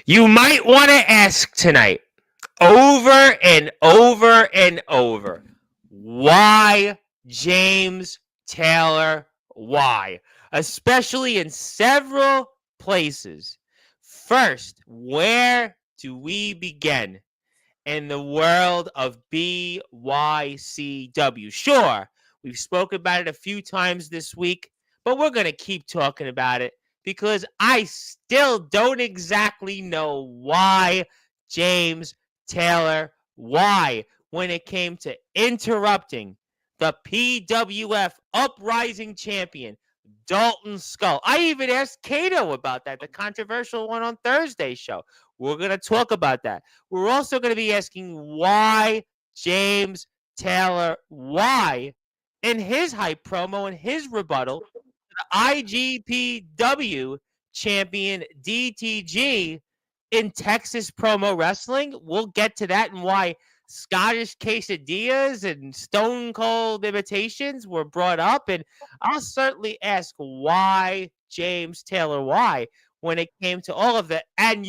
You might want to ask tonight, over and over and over, why James Taylor? Why? Especially in several places. First, where do we begin? In the world of BYCW. Sure, we've spoken about it a few times this week, but we're going to keep talking about it because I still don't exactly know why James Taylor, why, when it came to interrupting the PWF Uprising champion, Dalton Skull. I even asked Kato about that, the controversial one on Thursday's show. We're going to talk about that. We're also going to be asking why James Taylor, why, in his hype promo and his rebuttal, the IGPW champion DTG in Texas Promo Wrestling. We'll get to that and why Scottish quesadillas and stone cold imitations were brought up. And I'll certainly ask why James Taylor, why, when it came to all of that. And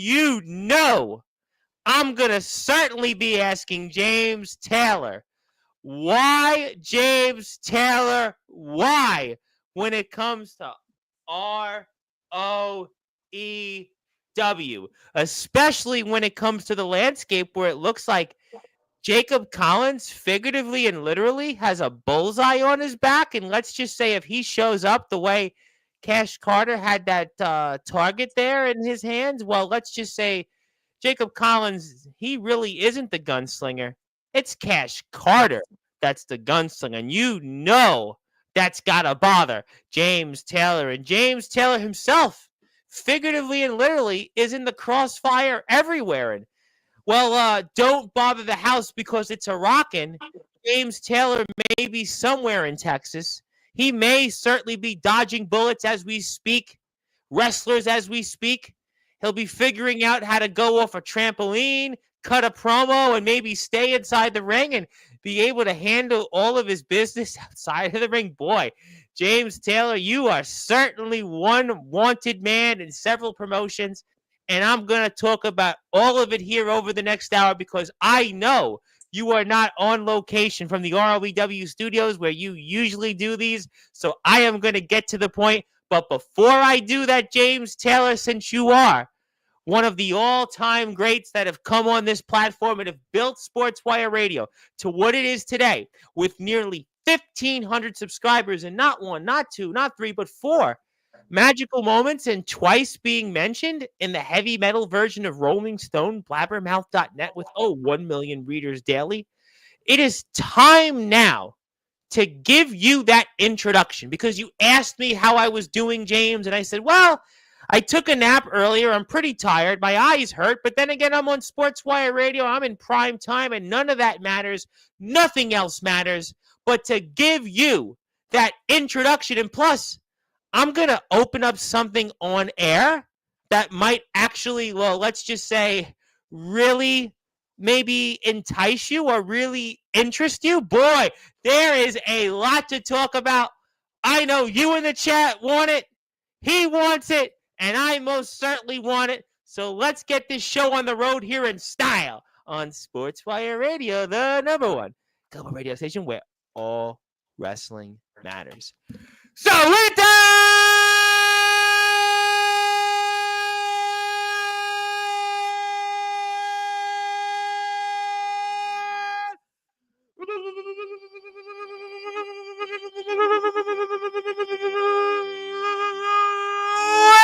I'm going to certainly be asking James Taylor, why James Taylor, why, when it comes to ROEW, especially when it comes to the landscape where it looks like Jacob Collins, figuratively and literally, has a bullseye on his back. And let's just say if he shows up the way Cash Carter had that target there in his hands, well, let's just say Jacob Collins, he really isn't the gunslinger. It's Cash Carter that's the gunslinger. And that's got to bother James Taylor. And James Taylor himself, figuratively and literally, is in the crossfire everywhere. And don't bother the house because it's a rockin'. James Taylor may be somewhere in Texas. He may certainly be dodging bullets as we speak, wrestlers as we speak. He'll be figuring out how to go off a trampoline, cut a promo, and maybe stay inside the ring and be able to handle all of his business outside of the ring. Boy, James Taylor, you are certainly one wanted man in several promotions. And I'm going to talk about all of it here over the next hour because I know you are not on location from the ROEW studios where you usually do these. So I am going to get to the point. But before I do that, James Taylor, since you are one of the all-time greats that have come on this platform and have built Sportswire Radio to what it is today with nearly 1,500 subscribers and not one, not two, not three, but four magical moments and twice being mentioned in the heavy metal version of Rolling Stone, blabbermouth.net with 1 million readers daily. It is time now to give you that introduction because you asked me how I was doing, James, and I said, well, I took a nap earlier. I'm pretty tired. My eyes hurt, but then again, I'm on Sportswire Radio. I'm in prime time, and none of that matters. Nothing else matters but to give you that introduction. And plus, I'm going to open up something on air that might actually, well, let's just say, really maybe entice you or really interest you. Boy, there is a lot to talk about. I know you in the chat want it. He wants it. And I most certainly want it. So let's get this show on the road here in style on Sportswire Radio, the number one global radio station where all wrestling matters. So with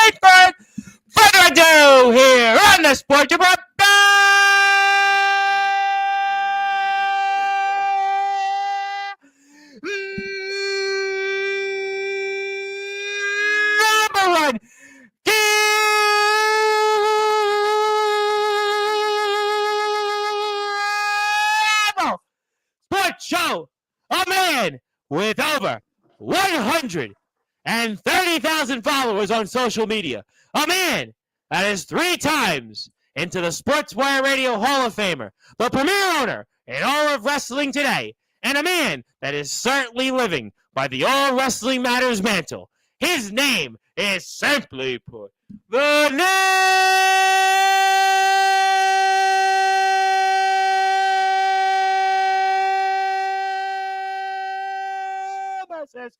without further ado, here on the Sports Report. Number one, sports show, a man with over 130,000 followers on social media, a man that is 3 times into the Sportswire Radio Hall of Famer, the premier owner in all of wrestling today, and a man that is certainly living by the All Wrestling Matters mantle. His name is simply put, the name says,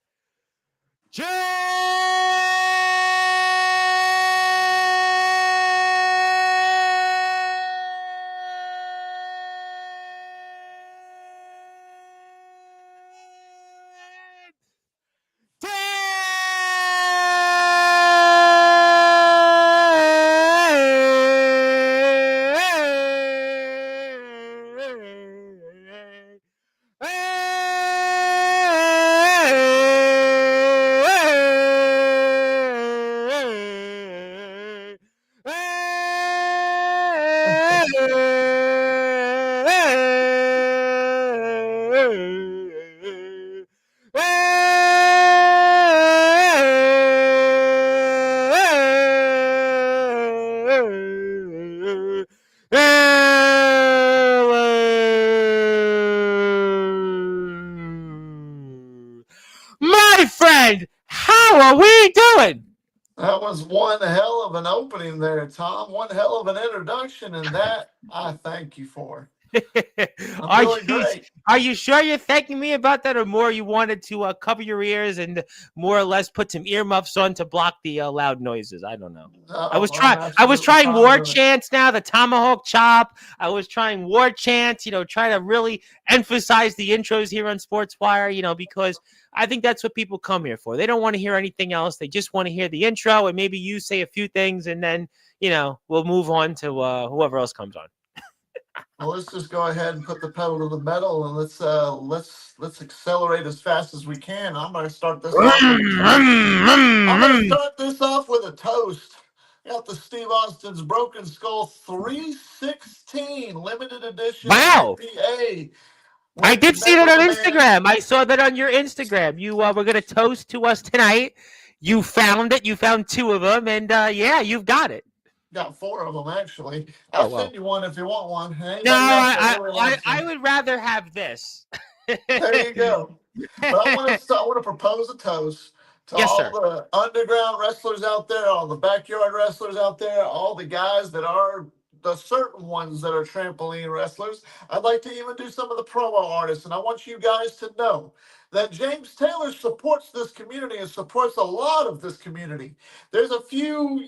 My friend, how are we doing? That was one hell of an opening there, Tom. One hell of an introduction, and that I thank you for. I'm are feeling you great. are you sure you're thanking me about that, or more you wanted to cover your ears and more or less put some earmuffs on to block the loud noises? I don't know. No, I'm I was absolutely trying fine war with it. chants now, the tomahawk chop. I was trying war chants, trying to really emphasize the intros here on Sportswire, because I think that's what people come here for. They don't want to hear anything else. They just want to hear the intro and maybe you say a few things and then, we'll move on to whoever else comes on. Well, let's just go ahead and put the pedal to the metal, and let's accelerate as fast as we can. I'm going to start this off with a toast. I'm going to start this off with a toast. Got the Steve Austin's Broken Skull 316 limited edition Wow. IPA. I Went to did see bed that with on a man. Instagram. I saw that on your Instagram. You were going to toast to us tonight. You found it. You found two of them, and yeah, you've got it. Got four of them actually. Oh I'll well. send you one if you want one. No, Anybody else that really wants I one? would rather have this. There you go. But I want to propose a toast to Yes, all sir. the underground wrestlers out there, all the backyard wrestlers out there, all the guys that are the certain ones that are trampoline wrestlers. I'd like to even do some of the promo artists, and I want you guys to know that James Taylor supports this community and supports a lot of this community. There's a few,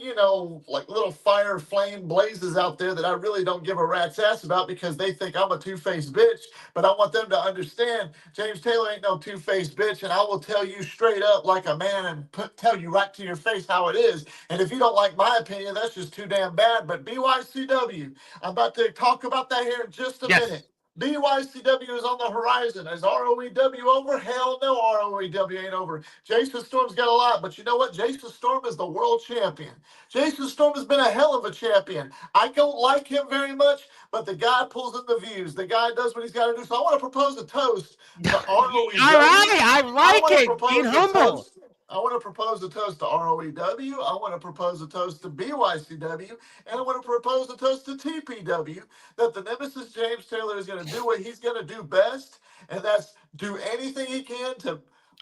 like little fire flame blazes out there that I really don't give a rat's ass about because they think I'm a two-faced bitch. But I want them to understand James Taylor ain't no two-faced bitch, and I will tell you straight up like a man and tell you right to your face how it is. And if you don't like my opinion, that's just too damn bad. But BYCW, I'm about to talk about that here in just a Yes. minute. BYCW is on the horizon. Is ROEW over? Hell no, ROEW ain't over. Jason Storm's got a lot, but you know what? Jason Storm is the world champion. Jason Storm has been a hell of a champion. I don't like him very much, but the guy pulls in the views. The guy does what he's got to do. So I want to propose a toast to ROEW. All right, I I like want to it. Being propose a humble. toast. I want to propose a toast to ROEW. I want to propose a toast to BYCW. And I want to propose a toast to TPW that the Nemesis James Taylor is going to do what he's going to do best, and that's do anything he can to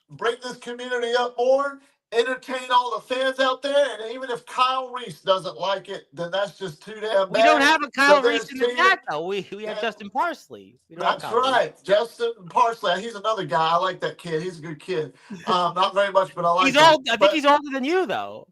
bring this community up more, entertain all the fans out there, and even if Kyle Reese doesn't like it, then that's just too damn We don't bad. have a So Kyle Reese there's in the Tina. chat though. We have Yeah, Justin Parsley. We don't have that's Kyle Reese. right. Justin Parsley. He's another guy. I like that kid. He's a good kid. Not very much, but I like He's him. old. I think he's older than you though.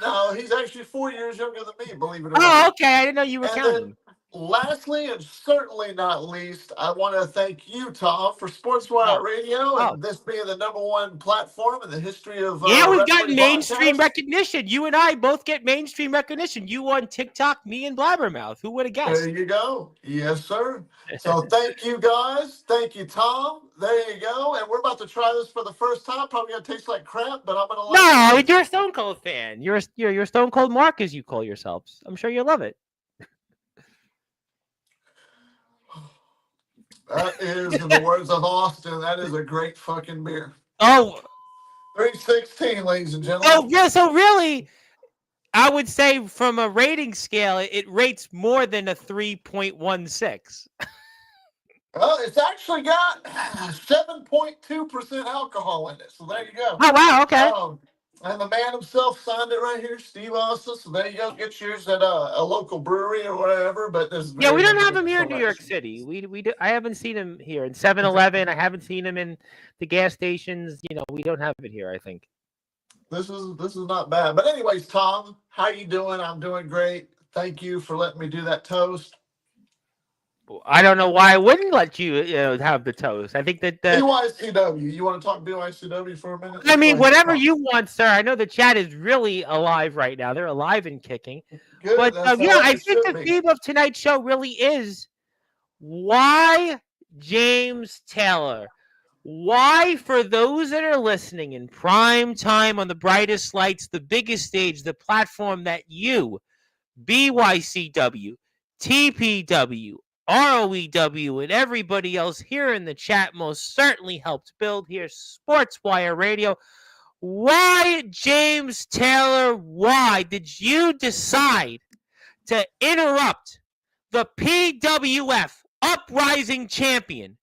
No, he's actually 4 years younger than me, believe it or Oh, not. okay. I didn't know you were And counting. then lastly, and certainly not least, I want to thank you, Tom, for Sportswire Oh, Radio, oh. and this being the #1 platform in the history of Yeah, we've gotten wrestling mainstream podcasts. recognition. You and I both get mainstream recognition. You on TikTok, me and Blabbermouth. Who would have There guessed? you go. Yes, sir. So thank you, guys. Thank you, Tom. There you go. And we're about to try this for the first time. Probably going to taste like crap, but I'm going to like No, it. you're a Stone Cold fan. You're Stone Cold Mark, as you call yourselves. I'm sure you'll love it. That is, in the words of Austin, that is a great fucking beer. Oh, 316, ladies and gentlemen. oh yeah. So really, I would say from a rating scale, it rates more than a 3.16. Well, it's actually got 7.2% alcohol in it. So there you go. Oh wow, okay. And the man himself signed it right here, Steve Austin. So there you go. Get yours at a local brewery or whatever. But there's Yeah, very we don't have limited him here in New York selection. City. I haven't seen him here in 7-Eleven. I haven't seen him in the gas stations. We don't have it here, I think. This is not bad. But anyways, Tom, how you doing? I'm doing great. Thank you for letting me do that toast. I don't know why I wouldn't let you, have the toast. I think that BYCW. You want to talk BYCW for a minute? I Go mean, ahead, whatever Tom. you want, sir. I know the chat is really alive right now. They're alive and kicking. Good. But That's yeah, how I it think should the be. theme of tonight's show really is why James Taylor. Why, for those that are listening in prime time on the brightest lights, the biggest stage, the platform that you, BYCW, TPW, ROEW, and everybody else here in the chat most certainly helped build here, Sportswire Radio. Why, James Taylor, why did you decide to interrupt the PWF Uprising Champion,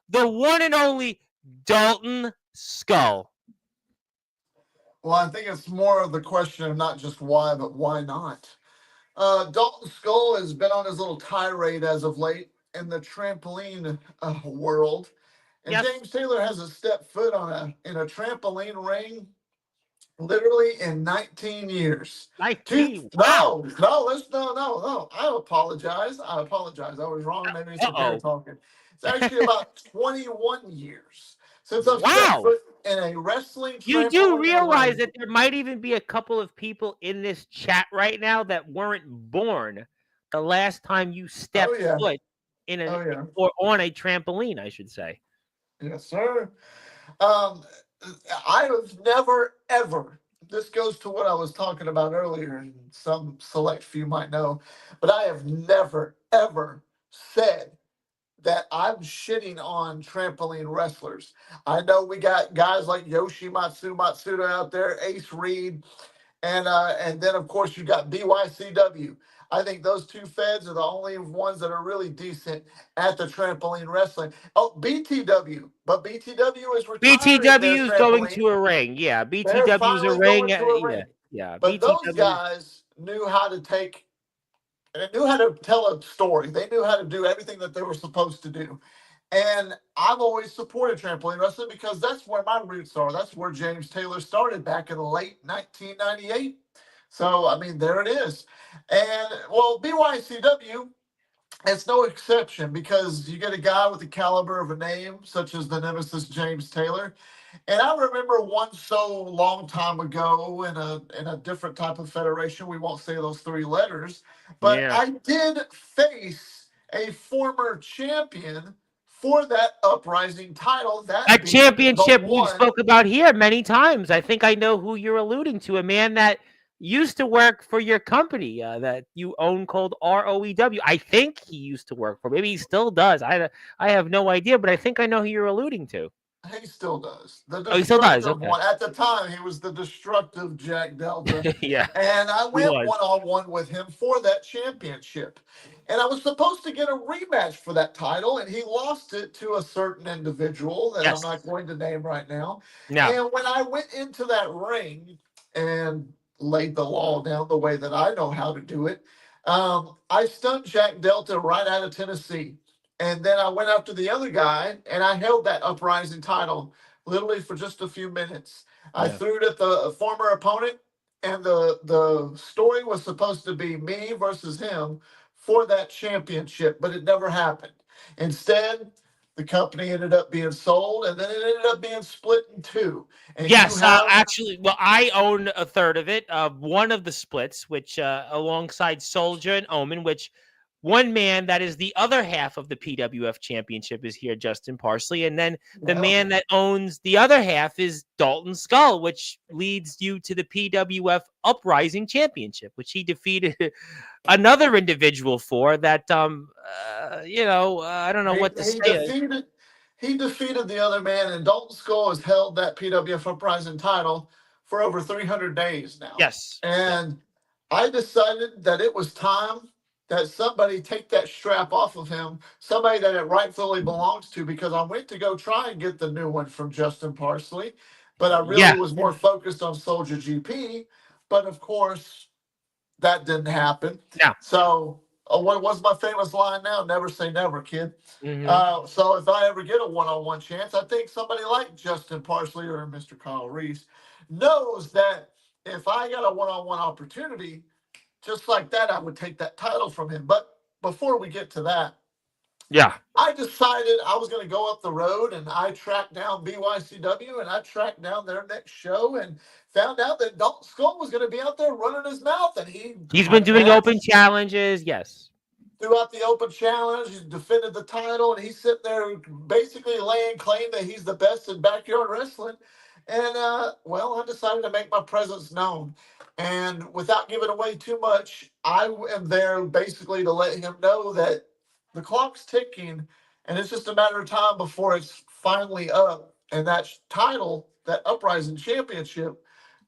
the one and only Dalton Skull? Well, I think it's more of the question of not just why, but why not. Dalton Skull has been on his little tirade as of late in the trampoline world, and Yes. James Taylor hasn't stepped foot on a trampoline ring literally in 19 years. 19. Wow. No. I apologize. I was wrong. Maybe it's some hair Uh-oh. talking. It's actually about 21 years since I've stepped Wow. foot in a wrestling You do trampoline realize ring. that there might even be a couple of people in this chat right now that weren't born the last time you Oh stepped yeah. foot in Oh yeah. or on a trampoline, I should say. Yes, sir. Um, I have never ever. This goes to what I was talking about earlier, and some select few might know, but I have never ever said that I'm shitting on trampoline wrestlers. I know we got guys like Matsuda out there, Ace Reed, and then of course you got BYCW. I think those two feds are the only ones that are really decent at the trampoline wrestling. Oh, BTW, but BTW is retiring their BTW is going trampoline. to a ring. Yeah, They're BTW is a finally ring. going to a Yeah, ring. yeah. But those BTW. guys knew how to take, they knew how to tell a story. They knew how to do everything that they were supposed to do. And I've always supported trampoline wrestling because that's where my roots are. That's where James Taylor started back in the late 1998. So, I mean, there it is. And, well, BYCW, it's no exception because you get a guy with the caliber of a name, such as the Nemesis James Taylor. And I remember one so long time ago in a different type of federation. We won't say those three letters, but Yeah. I did face a former champion for that uprising title, A that being the championship we've one. spoke about here many times. I think I know who you're alluding to. A man that used to work for your company that you own called ROEW. I think he used to work for. Maybe he still does. I have no idea, but I think I know who you're alluding to. He still does. The Oh, he still does. destructive Okay. one. At the time, he was the destructive Jack Delta. Yeah, And I he went was. one on one with him for that championship. And I was supposed to get a rematch for that title, and he lost it to a certain individual that I'm Yes. not going to name right now. No. And when I went into that ring and laid the law down the way that I know how to do it, I stunned Jack Delta right out of Tennessee. And then I went after the other guy and I held that uprising title literally for just a few minutes. I Yeah. threw it at the former opponent, and the story was supposed to be me versus him for that championship, but it never happened. Instead, the company ended up being sold, and then it ended up being split in two. And you Yes, have actually, well, I own a third of it. One of the splits, which alongside Soldier and Omen, which one man that is the other half of the PWF championship is here, Justin Parsley, and then the well, man that owns the other half is Dalton Skull, which leads you to the PWF Uprising Championship, which he defeated another individual for. That I don't know he, what to he say. defeated he defeated the other man, and Dalton Skull has held that PWF Uprising title for over 300 days now. Yes, yes, And I decided that it was time that somebody take that strap off of him, somebody that it rightfully belongs to, because I went to go try and get the new one from Justin Parsley. but I Yeah. really was more focused on Soldier GP. But of course, that didn't happen. No. So, what was my famous line now? Never say never, kid. Hmm. So, if I ever get a one-on-one chance, I think somebody like Justin Parsley or Mr. Kyle Reese knows that if I got a one-on-one opportunity, just like that, I would take that title from him. But before we get to that, Yeah. I decided I was going to go up the road, and I tracked down BYCW, and I tracked down their next show and found out that Dalton Skull was going to be out there running his mouth, and he He's had been a doing match open challenges. Yes. throughout the open challenge. He defended the title, and he's sitting there basically laying claim that he's the best in backyard wrestling. And well, I decided to make my presence known. And without giving away too much, I am there basically to let him know that the clock's ticking, and it's just a matter of time before it's finally up. And that title, that Uprising Championship,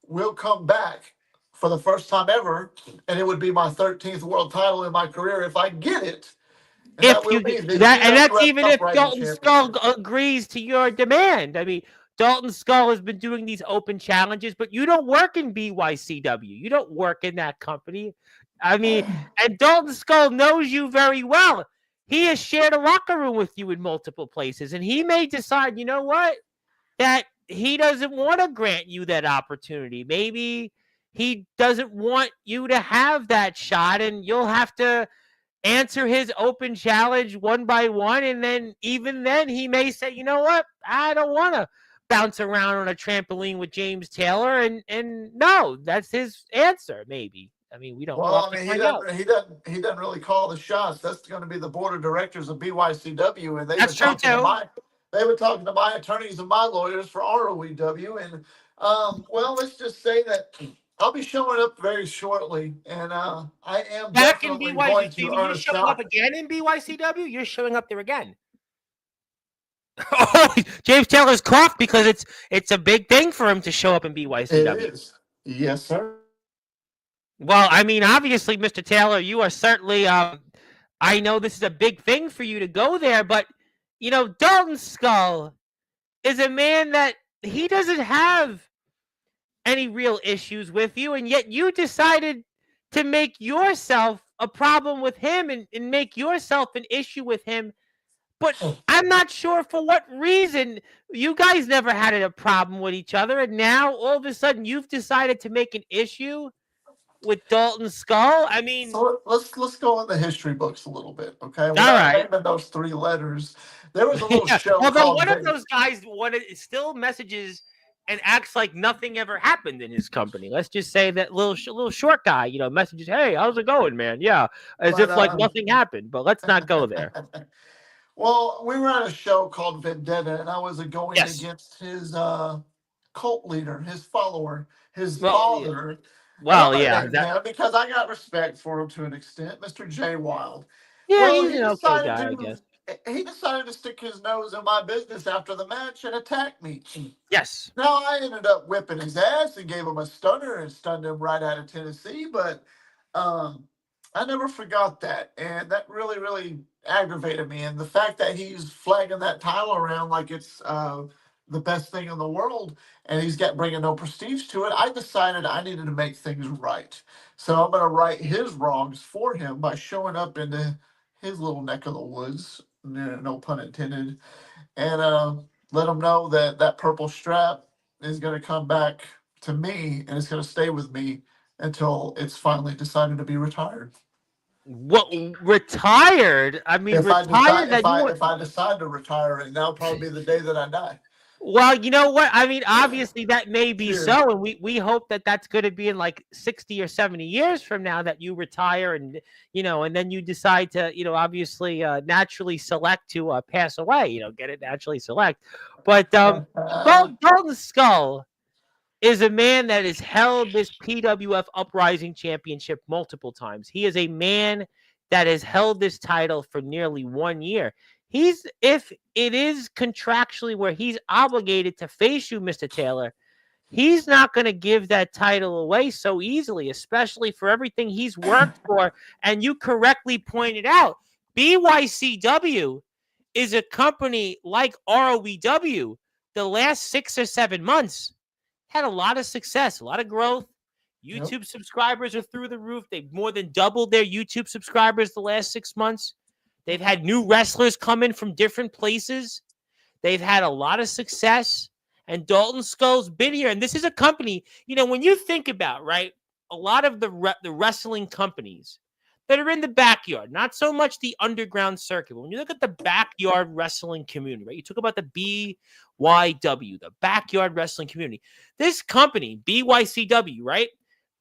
will come back for the first time ever, and it would be my 13th world title in my career if I get it, and that If will you be the that, and that's GWF even if Uprising Dalton Skull Championship. agrees to your demand. I mean, Dalton Skull has been doing these open challenges, but you don't work in BYCW. You don't work in that company. I mean, and Dalton Skull knows you very well. He has shared a locker room with you in multiple places, and he may decide, you know what, that he doesn't want to grant you that opportunity. Maybe he doesn't want you to have that shot, and you'll have to answer his open challenge one by one. And then, even then, he may say, you know what, I don't want to bounce around on a trampoline with James Taylor. And no, that's his answer, maybe. I mean, we'll Well, have I to mean, find out. he doesn't really call the shots. That's going to be the board of directors of BYCW, and That's true, too. they've been talking to my attorneys and my lawyers for ROEW, and well, let's just say that I'll be showing up very shortly, and I am Back in definitely going BYCW, to earn you're a showing up shot. again in BYCW? You're showing up there again. Oh, James Taylor's coughed because it's a big thing for him to show up in It BYCW. is, yes, sir. Well, I mean, obviously, Mr. Taylor, you are certainly. I know this is a big thing for you to go there, but Dalton Skull is a man that he doesn't have any real issues with you, and yet you decided to make yourself a problem with him and make yourself an issue with him. But I'm not sure for what reason. You guys never had a problem with each other, and now all of a sudden you've decided to make an issue with Dalton Skull. I mean, So let's go in the history books a little bit, okay? all Without right. naming those three letters, there was a little Yeah. show Although called one of those guys still messages and acts like nothing ever happened in his company. Let's just say that little short guy, messages, "Hey, how's it going, man?" Yeah, as but if like nothing happened. But let's not go there. well, we were at a show called Vendetta, and I was going Yes. against his cult leader, his follower, his Well, yeah. father. And I'm Well, going to yeah. name him because I got respect for him to an extent, Mr. Jay Wild. Yeah, Well, he's an okay guy, I guess. he decided to stick his nose in my business after the match and attack me. Yes. Now I ended up whipping his ass and gave him a stunner and stunned him right out of Tennessee, but um, I never forgot that, and that really, really aggravated me. And the fact that he's flagging that title around like it's the best thing in the world, and he's got bringing no prestige to it, I decided I needed to make things right. So I'm going to right his wrongs for him by showing up into his little neck of the woods, no pun intended, and let him know that that purple strap is going to come back to me, and it's going to stay with me until it's finally decided to be retired. What, retired? I mean, retired that you want. If I decide to retire, and that'll probably be the day that I die. Well, you know what? I mean, obviously that may be Cheers. so, and we hope that that's going to be in like 60 or 70 years from now that you retire, and and then you decide to obviously naturally select to pass away. Get it naturally select. But Dalton Skull is a man that has held this PWF Uprising Championship multiple times. He is a man that has held this title for nearly 1 year. If it is contractually where he's obligated to face you, Mr. Taylor, he's not going to give that title away so easily, especially for everything he's worked for. And you correctly pointed out, BYCW is a company like ROEW. The last 6 or 7 months, had a lot of success, a lot of growth. Yep. YouTube subscribers are through the roof. They've more than doubled their YouTube subscribers the last 6 months. They've had new wrestlers come in from different places. They've had a lot of success. And Dalton Skull's been here. And this is a company, when you think about, right, a lot of the wrestling companies that are in the backyard, not so much the underground circuit. When you look at the backyard wrestling community, right, you talk about the BYW, the backyard wrestling community. This company, BYCW, right,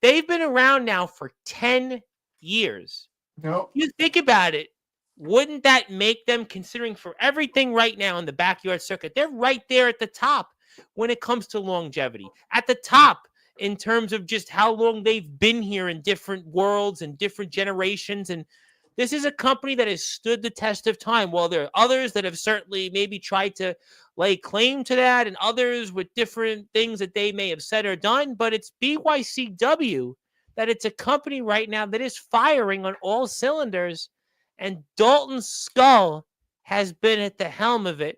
they've been around now for 10 years. Yep. You think about it, wouldn't that make them, considering for everything right now in the backyard circuit, they're right there at the top when it comes to longevity, at the top in terms of just how long they've been here in different worlds and different generations. And this is a company that has stood the test of time. While there are others that have certainly maybe tried to lay claim to that, and others with different things that they may have said or done, but it's BYCW that it's a company right now that is firing on all cylinders. And Dalton Skull has been at the helm of it.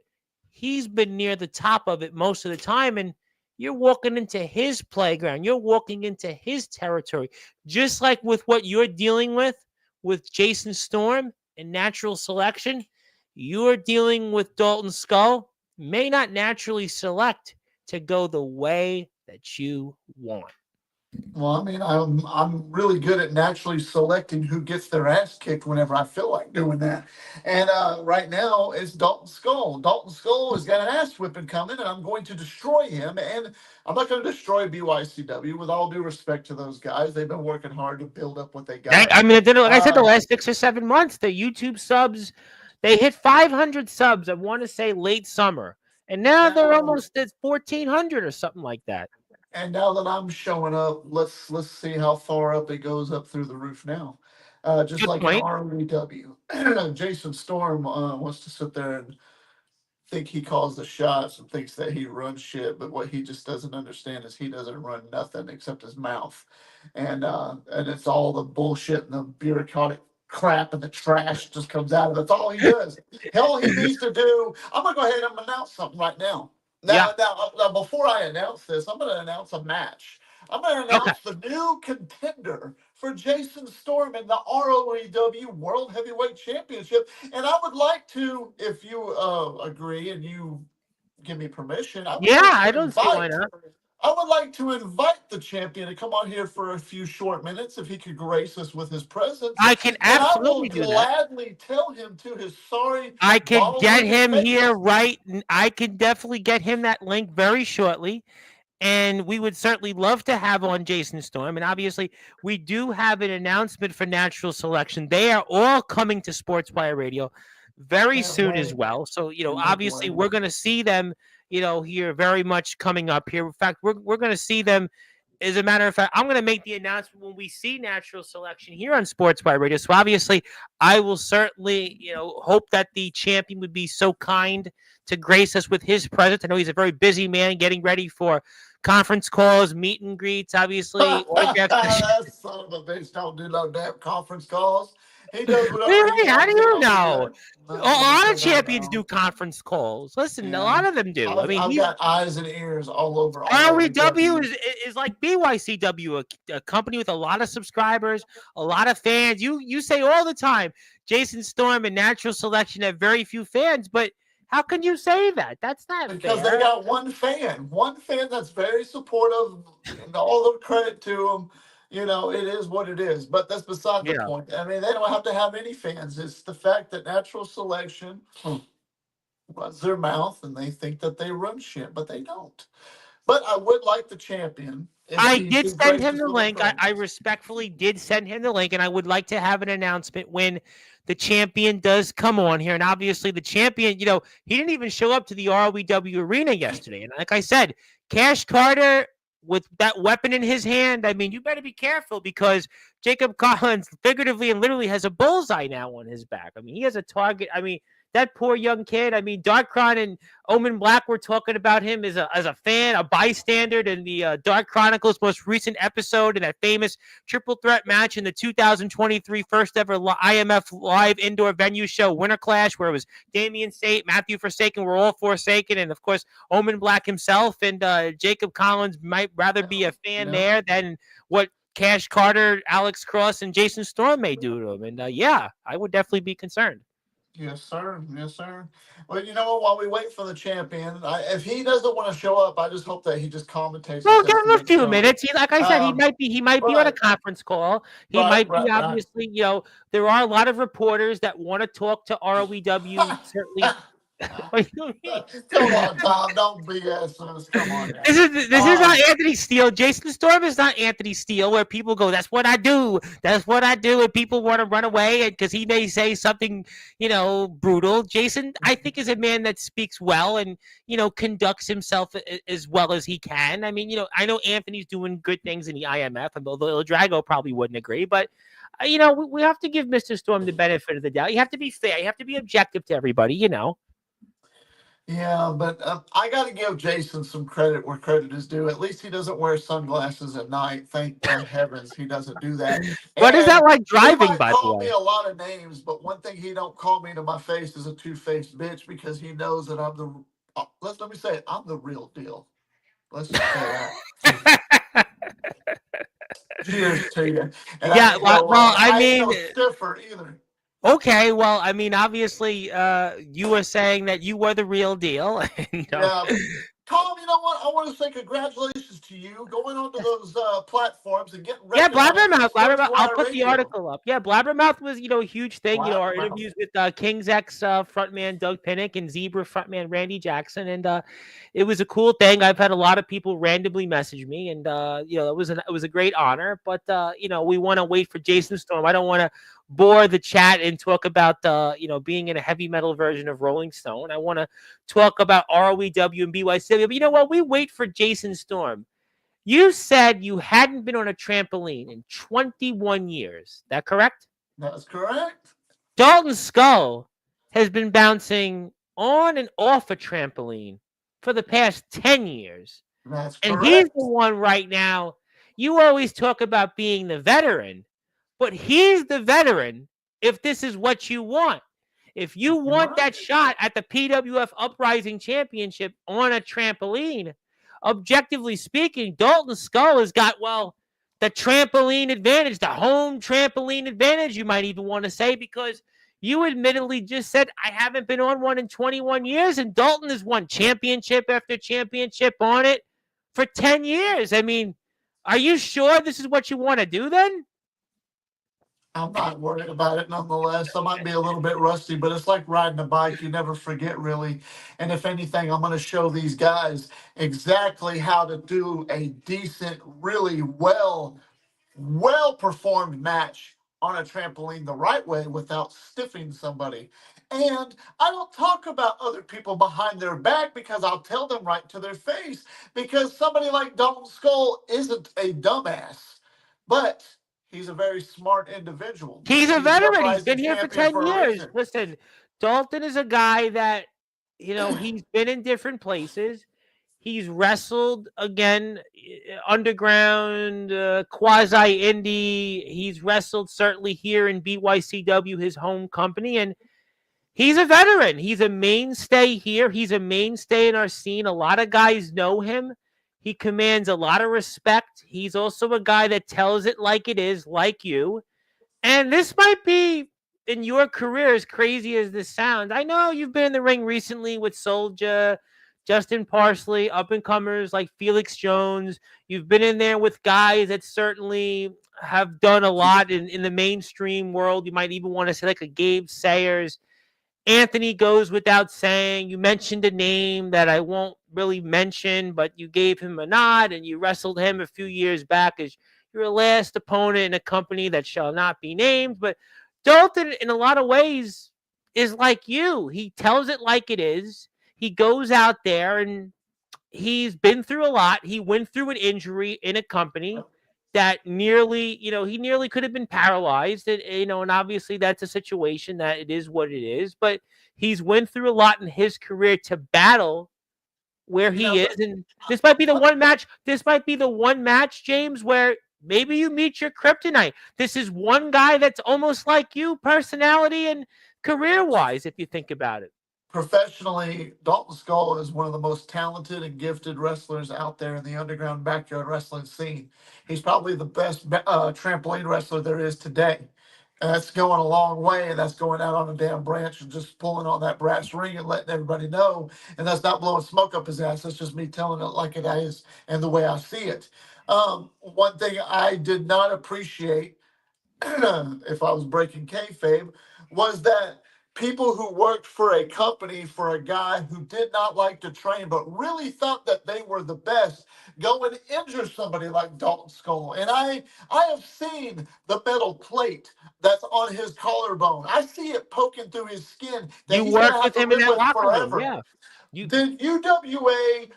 He's been near the top of it most of the time. And you're walking into his playground. You're walking into his territory. Just like with what you're dealing with Jason Storm and natural selection, you're dealing with Dalton Skull. May not naturally select to go the way that you want. Well, I mean, I'm really good at naturally selecting who gets their ass kicked whenever I feel like doing that. And right now it's Dalton Skull. Dalton Skull has got an ass whipping coming, and I'm going to destroy him. And I'm not going to destroy BYCW. With all due respect to those guys, they've been working hard to build up what they got. I mean, like I said, the last 6 or 7 months, the YouTube subs, they hit 500 subs. I want to say late summer, and now they're almost at 1,400 or something like that. And now that I'm showing up, let's see how far up it goes up through the roof now. Just Good like point. an ROW. Jason Storm wants to sit there and think he calls the shots and thinks that he runs shit, but what he just doesn't understand is he doesn't run nothing except his mouth. And it's all the bullshit and the bureaucratic crap and the trash just comes out of it. That's all he does. Hell, he needs to do. I'm gonna go ahead and announce something right now. Now, before I announce this, I'm going to announce a match. I'm going to announce the new contender for Jason Storm in the ROEW World Heavyweight Championship. And I would like to, if you agree and you give me permission, I don't see why not. I would like to invite the champion to come on here for a few short minutes if he could grace us with his presence. I can absolutely do that. I will gladly tell him to his sorry. I can get him here right. I can definitely get him that link very shortly. And we would certainly love to have on Jason Storm. And obviously, we do have an announcement for Natural Selection. They are all coming to Sportswire Radio very soon as well. So, obviously, we're going to see them here very much coming up here. In fact, we're going to see them. As a matter of fact, I'm going to make the announcement when we see Natural Selection here on Sportswire Radio. So obviously, I will certainly, hope that the champion would be so kind to grace us with his presence. I know he's a very busy man getting ready for conference calls, meet and greets, obviously. That son of a bitch don't do no damn conference calls. He does really? How do you know? A lot of champions do conference calls. Listen, a lot of them do. I've got eyes and ears all over. ROEW is like BYCW, a company with a lot of subscribers, a lot of fans. You say all the time, Jason Storm and Natural Selection have very few fans, but how can you say that? That's not because fair. They got one fan that's very supportive, and all the credit to them. It is what it is, but that's beside the point. I mean, they don't have to have any fans. It's the fact that Natural Selection runs their mouth and they think that they run shit, but they don't. But I would like the champion. I did send him the link. I respectfully did send him the link, and I would like to have an announcement when the champion does come on here. And obviously the champion, he didn't even show up to the ROEW arena yesterday. And like I said, Cash Carter, with that weapon in his hand, I mean, you better be careful because Jacob Collins figuratively and literally has a bullseye now on his back. I mean, he has a target. I mean, that poor young kid. I mean, Darkron and Omen Black were talking about him as a fan, a bystander in the Dark Chronicles most recent episode in that famous triple threat match in the 2023 first ever IMF live indoor venue show Winter Clash, where it was Damian Sate, Matthew Forsaken were all Forsaken, and of course Omen Black himself and Jacob Collins might rather be a fan there than what Cash Carter, Alex Cross, and Jason Storm may do to him. And yeah, I would definitely be concerned. Yes, sir. Yes, sir. Well, you know what? While we wait for the champion, if he doesn't want to show up, I just hope that he just commentates. Well, give him a few minutes. Like I said, he might be on a right. conference call. He Right, might be obviously. You know, there are a lot of reporters that want to talk to ROEW. Certainly. What do you mean? Come on, Tom. Don't BS us. Come on. Now. This is not Anthony Steele. Jason Storm is not Anthony Steele, where people go, "That's what I do. That's what I do," and people want to run away because he may say something, brutal. Jason, I think, is a man that speaks well and conducts himself as well as he can. I mean, I know Anthony's doing good things in the IMF, and although El Drago probably wouldn't agree, but. We have to give Mr. Storm the benefit of the doubt. You have to be fair. You have to be objective to everybody, Yeah, but I got to give Jason some credit where credit is due. At least he doesn't wear sunglasses at night. Thank heavens he doesn't do that. What is that like driving, he might by the call way? me a lot of names, but one thing he don't call me to my face is a two-faced bitch because he knows that I'm the. Let me say it. I'm the real deal. Let's just say that. Cheers to you. And yeah, I mean, ain't no stiffer either. Okay, well, I mean, obviously, you were saying that you were the real deal. Yeah. Tom, you know what? I want to say congratulations to you going onto those platforms and getting Yeah, Blabbermouth. I'll put the Radio. article up. Yeah, Blabbermouth was, a huge thing. Our interviews with King's X frontman Doug Pinnick and Zebra frontman Randy Jackson, and it was a cool thing. I've had a lot of people randomly message me, and it was a great honor. But we want to wait for Jason Storm. I don't want to bore the chat and talk about being in a heavy metal version of Rolling Stone. I want to talk about ROEW and BYC. But you know what? We wait for Jason Storm. You said you hadn't been on a trampoline in 21 years. Is that correct? That's correct. Dalton Skull has been bouncing on and off a trampoline for the past 10 years. That's and correct. He's the one right now. You always talk about being the veteran, but he's the veteran if this is what you want. If you want that shot at the PWF Uprising Championship on a trampoline, objectively speaking, Dalton Skull has got, the trampoline advantage, the home trampoline advantage, you might even want to say, because you admittedly just said, I haven't been on one in 21 years, and Dalton has won championship after championship on it for 10 years. I mean, are you sure this is what you want to do then? I'm not worried about it nonetheless. I might be a little bit rusty, but it's like riding a bike. You never forget, really. And if anything, I'm going to show these guys exactly how to do a decent, really well performed match on a trampoline the right way without stiffing somebody. And I don't talk about other people behind their back because I'll tell them right to their face, because somebody like Dalton Skull isn't a dumbass, but he's a very smart individual. He's a veteran. He's been here for 10 years. Listen, Dalton is a guy that, he's been in different places. He's wrestled, again, underground, quasi-indie. He's wrestled certainly here in BYCW, his home company, and he's a veteran. He's a mainstay here. He's a mainstay in our scene. A lot of guys know him. He commands a lot of respect. He's also a guy that tells it like it is, like you. And this might be, in your career, as crazy as this sounds. I know you've been in the ring recently with Soulja, Justin Parsley, up-and-comers like Felix Jones. You've been in there with guys that certainly have done a lot in the mainstream world. You might even want to say like a Gabe Sayers. Anthony goes without saying. You mentioned a name that I won't really mention, but you gave him a nod, and you wrestled him a few years back as your last opponent in a company that shall not be named. But Dalton, in a lot of ways, is like you. He tells it like it is. He goes out there, and he's been through a lot. He went through an injury in a company. that nearly, he nearly could have been paralyzed. And, and obviously that's a situation that it is what it is. But he's went through a lot in his career to battle where You know, he is. And this might be the one match. This might be the one match, James, where maybe you meet your kryptonite. This is one guy that's almost like you, personality and career wise, if you think about it. professionally, Dalton Skull is one of the most talented and gifted wrestlers out there in the underground backyard wrestling scene. He's probably the best trampoline wrestler there is today. And that's going a long way, and that's going out on a damn branch and just pulling on that brass ring and letting everybody know. And that's not blowing smoke up his ass. That's just me telling it like it is and the way I see it. One thing I did not appreciate, if I was breaking kayfabe, was that people who worked for a company for a guy who did not like to train but really thought that they were the best go and injure somebody like Dalton Skull. And I have seen the metal plate that's on his collarbone. I see it poking through his skin that You he's gonna worked have with to him in live that with locker room. forever. Yeah. You Did UWA,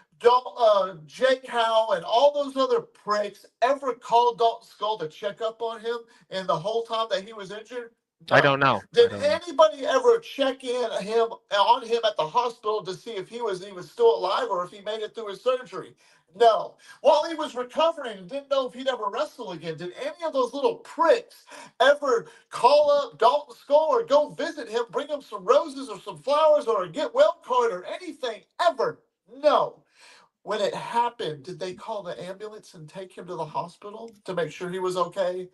Jake Howe, and all those other pricks ever call Dalton Skull to check up on him in the whole time that he was injured? I don't No. know. I Did don't know. anybody ever check in on him at the hospital to see if he was even still alive or if he made it through his surgery? No. While he was recovering and didn't know if he'd ever wrestle again, did any of those little pricks ever call up Dalton Skull or go visit him, bring him some roses or some flowers or a get well card or anything ever? No. When it happened, did they call the ambulance and take him to the hospital to make sure he was okay?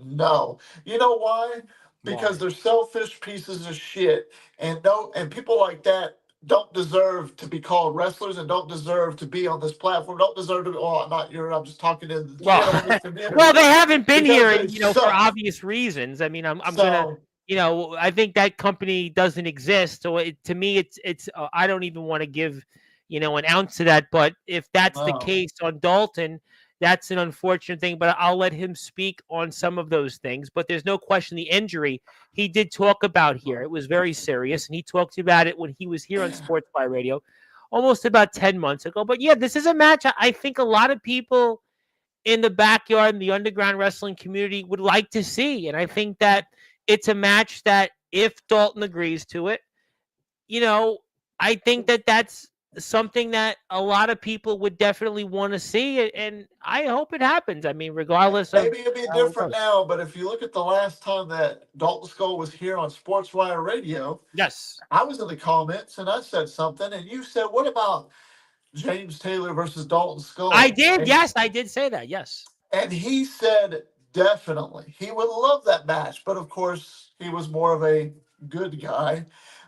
No. You know why? Because Why? they're selfish pieces of shit, and no, and people like that don't deserve to be called wrestlers and don't deserve to be on this platform. Don't deserve to. Oh, I'm not. I'm just talking to the Well, channel in this well, community they haven't been because here, they for suck. obvious reasons. I mean, I'm gonna, So I think that company doesn't exist. So to me, it's I don't even want to give, an ounce to that. But if that's the no. case on Dalton, that's an unfortunate thing. But I'll let him speak on some of those things. But there's no question the injury he did talk about here. It was very serious, and he talked about it when he was here on Sportswire Radio, almost about 10 months ago. But yeah, this is a match I think a lot of people in the backyard in the underground wrestling community would like to see. And I think that it's a match that if Dalton agrees to it, you know, I think that that's something that a lot of people would definitely want to see. And I hope it happens. I mean, regardless of Maybe it'd be how it different goes. now, but if you look at the last time that Dalton Skull was here on Sportswire Radio, Yes. I was in the comments and I said something, and you said, "What about James Taylor versus Dalton I Skull?" did. Yes, I did say that. Yes. And he said definitely he would love that match, but of course he was more of a good guy.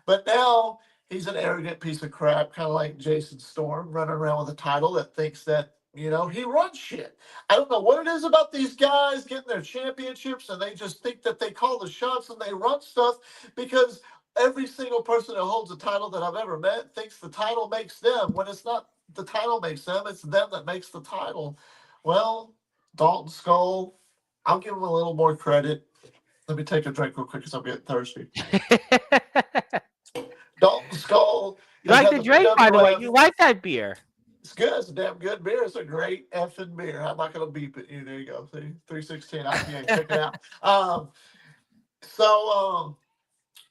But now he's an arrogant piece of crap, kind of like Jason Storm, running around with a title that thinks that he runs shit. I don't know what it is about these guys getting their championships, and they just think that they call the shots and they run stuff because every single person who holds a title that I've ever met thinks the title makes them. When it's not the title makes them, it's them that makes the title. Well, Dalton Skull, I'll give him a little more credit. Let me take a drink real quick because I'm getting thirsty. Dalton Skull You has like had the the drink, by the way. BWF. You like that beer. It's good. It's a damn good beer. It's a great effing beer. I'm not going to beep it. There you go. See, 316 IPA. Check it out. So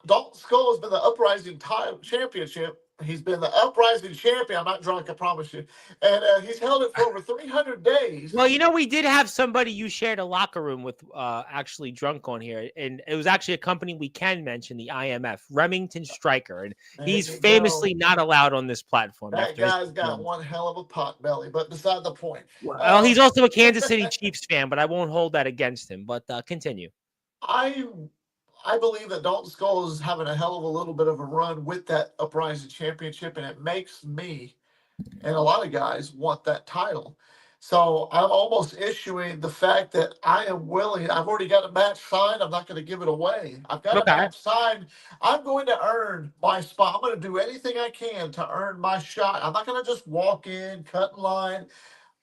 Dalton Skull has been the Uprising Championship. He's been the Uprising Champion. I'm not drunk, I promise you. And he's held it for over 300 days. Well, we did have somebody you shared a locker room with actually drunk on here. And it was actually a company we can mention, the IMF, Remington Stryker. And There he's you go. famously not allowed on this platform That after his guy's got performance. one hell of a pot belly, but beside the point. Well, Um, he's also a Kansas City Chiefs fan, but I won't hold that against him. But continue. I I believe that Dalton Skull is having a hell of a little bit of a run with that Uprising Championship, and it makes me and a lot of guys want that title. So I'm almost issuing the fact that I am willing. I've already got a match signed. I'm not going to give it away. I've got a Okay. match signed. I'm going to earn my spot. I'm going to do anything I can to earn my shot. I'm not going to just walk in, cut in line.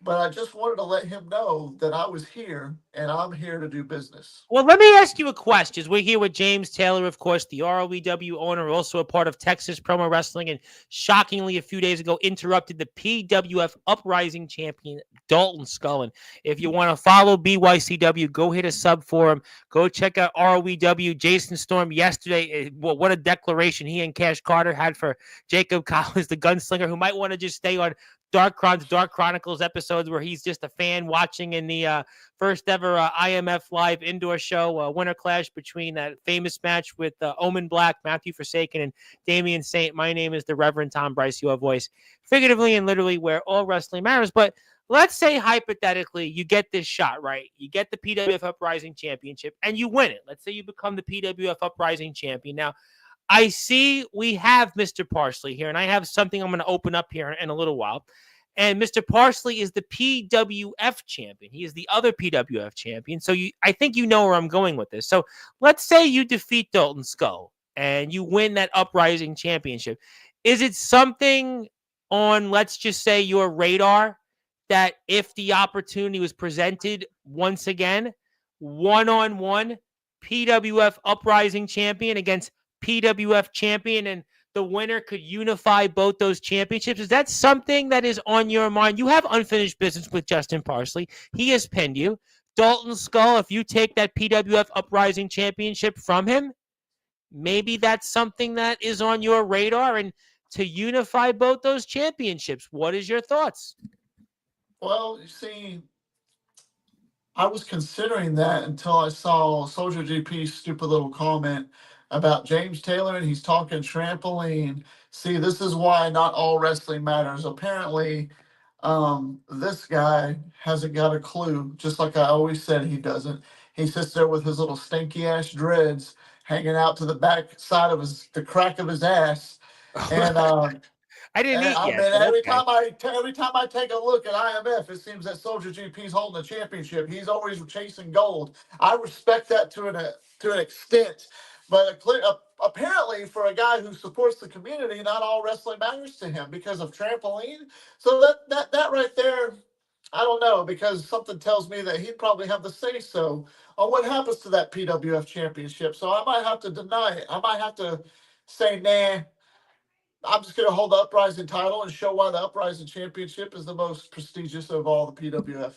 but I just wanted to let him know that I was here and I'm here to do business. Well, let me ask you a question. We're here with James Taylor, of course, the ROEW owner, also a part of Texas Promo Wrestling, and shockingly, a few days ago, interrupted the PWF Uprising champion, Dalton Scullin. If you want to follow BYCW, go hit a sub for him. Go check out ROEW. Jason Storm yesterday, what a declaration he and Cash Carter had for Jacob Collins, the gunslinger, who might want to just stay on Dark Chronicles episodes where he's just a fan watching in the first ever IMF Live indoor show, Winter Clash between that famous match with Omen Black, Matthew Forsaken, and Damian Saint. My name is the Reverend Tom Bryce, your voice, figuratively and literally, where all wrestling matters. But let's say hypothetically you get this shot, right? You get the PWF Uprising Championship and you win it. Let's say you become the PWF Uprising Champion. Now, I see we have Mr. Parsley here, and I have something I'm going to open up here in a little while. And Mr. Parsley is the PWF champion. He is the other PWF champion. So I think you know where I'm going with this. So let's say you defeat Dalton Skull and you win that Uprising Championship. Is it something on, let's just say, your radar that if the opportunity was presented once again, one-on-one, PWF Uprising champion against PWF champion, and the winner could unify both those championships? Is that something that is on your mind? You have unfinished business with Justin Parsley. He has pinned you. Dalton Skull, if you take that PWF Uprising championship from him, maybe that's something that is on your radar, and to unify both those championships. What is your thoughts? Well, you see, I was considering that until I saw Soldier GP's stupid little comment about James Taylor, and he's talking trampoline. See, this is why not all wrestling matters. Apparently, this guy hasn't got a clue, just like I always said he doesn't. He sits there with his little stinky ass dreads hanging out to the back side of the crack of his ass. And I didn't eat I yet. mean, But every okay. time I take a look at IMF, it seems that Soldier GP's holding the championship. He's always chasing gold. I respect that to an extent, but apparently, for a guy who supports the community, not all wrestling matters to him because of trampoline. So that right there, I don't know, because something tells me that he'd probably have the say so on what happens to that PWF championship. So I might have to deny it. I might have to say, nah. I'm just going to hold the Uprising title and show why the Uprising Championship is the most prestigious of all the PWF.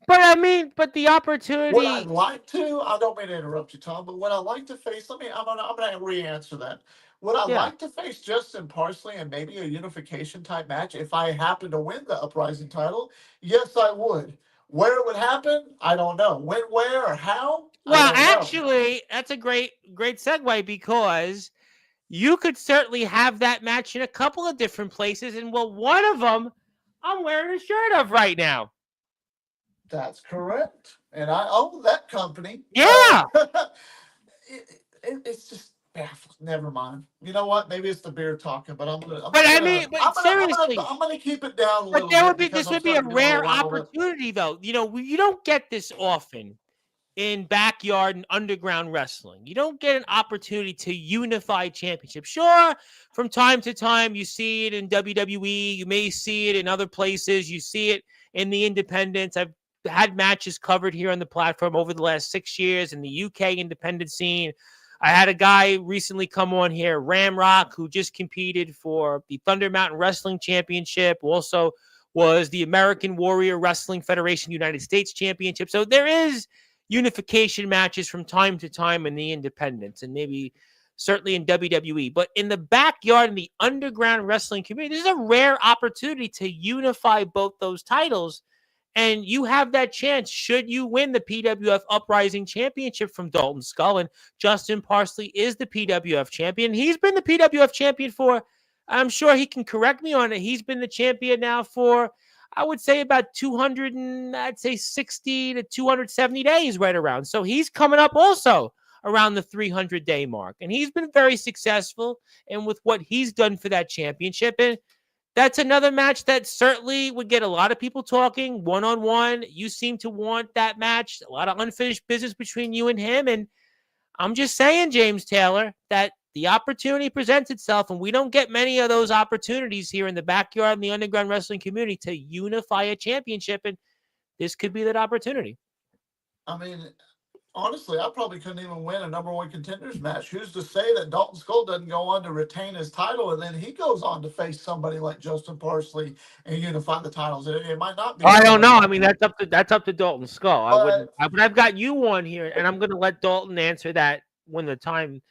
But I mean, but the Would I opportunity. like to? I don't mean to interrupt you, Tom, but would I like to face? I'm gonna re-answer that. Would I Yeah. like to face Justin Parsley and maybe a unification type match if I happen to win the Uprising title? Yes, I would. Where it would happen, I don't know. When, where, or how, I Well, don't know. actually, that's a great segue, because you could certainly have that match in a couple of different places. And well, one of them I'm wearing a shirt of right now. That's correct, and I own that company. Yeah. It's just never mind. You know what? Maybe it's the beer talking, but But I mean, but seriously, I'm gonna keep it down a but little there bit would be because this I'm would be a starting to get a little rare riled up. opportunity, though. You don't get this often in backyard and underground wrestling. You don't get an opportunity to unify championships. Sure, from time to time you see it in WWE, you may see it in other places, you see it in the independents. I've had matches covered here on the platform over the last 6 years in the UK independent scene. I had a guy recently come on here, Ramrock, who just competed for the Thunder Mountain Wrestling Championship, also was the American Warrior Wrestling Federation United States Championship. So there is unification matches from time to time in the independents, and maybe certainly in WWE. But in the backyard, in the underground wrestling community, this is a rare opportunity to unify both those titles. And you have that chance should you win the PWF Uprising Championship from Dalton Skull. And Justin Parsley is the PWF champion. He's been the PWF champion for, I'm sure he can correct me on it, he's been the champion now for, I would say, about 200 and I'd say 60 to 270 days right around. So he's coming up also around the 300-day mark. And he's been very successful and with what he's done for that championship. And that's another match that certainly would get a lot of people talking one-on-one. You seem to want that match. A lot of unfinished business between you and him. And I'm just saying, James Taylor, that the opportunity presents itself, and we don't get many of those opportunities here in the backyard in the underground wrestling community to unify a championship, and this could be that opportunity. I mean, honestly, I probably couldn't even win a number one contenders match. Who's to say that Dalton Skull doesn't go on to retain his title and then he goes on to face somebody like Justin Parsley and unify the titles? It might not be I don't somebody know. I like mean, that. that's up to Dalton Skull. I wouldn't. But But I've got you on here, and I'm going to let Dalton answer that when the time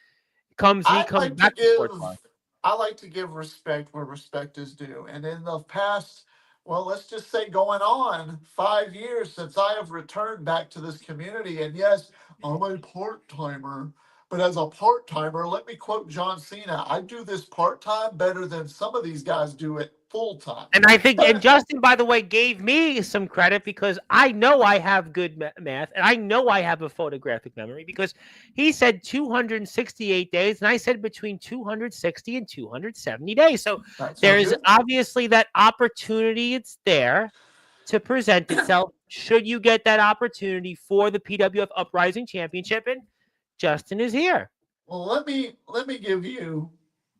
comes. He I comes like to back to Sportzwire. give I like to give respect where respect is due. And in the past, well, let's just say going on 5 years since I have returned back to this community. And yes, I'm a part timer, but as a part timer, let me quote John Cena: I do this part time better than some of these guys do it full time. And I think, and Justin, by the way, gave me some credit because I know I have good math and I know I have a photographic memory because he said 268 days and I said between 260 and 270 days. So That's so there's good. obviously that opportunity. It's there to present itself. Should you get that opportunity for the PWF Uprising Championship? And Justin is here. Well, let me give you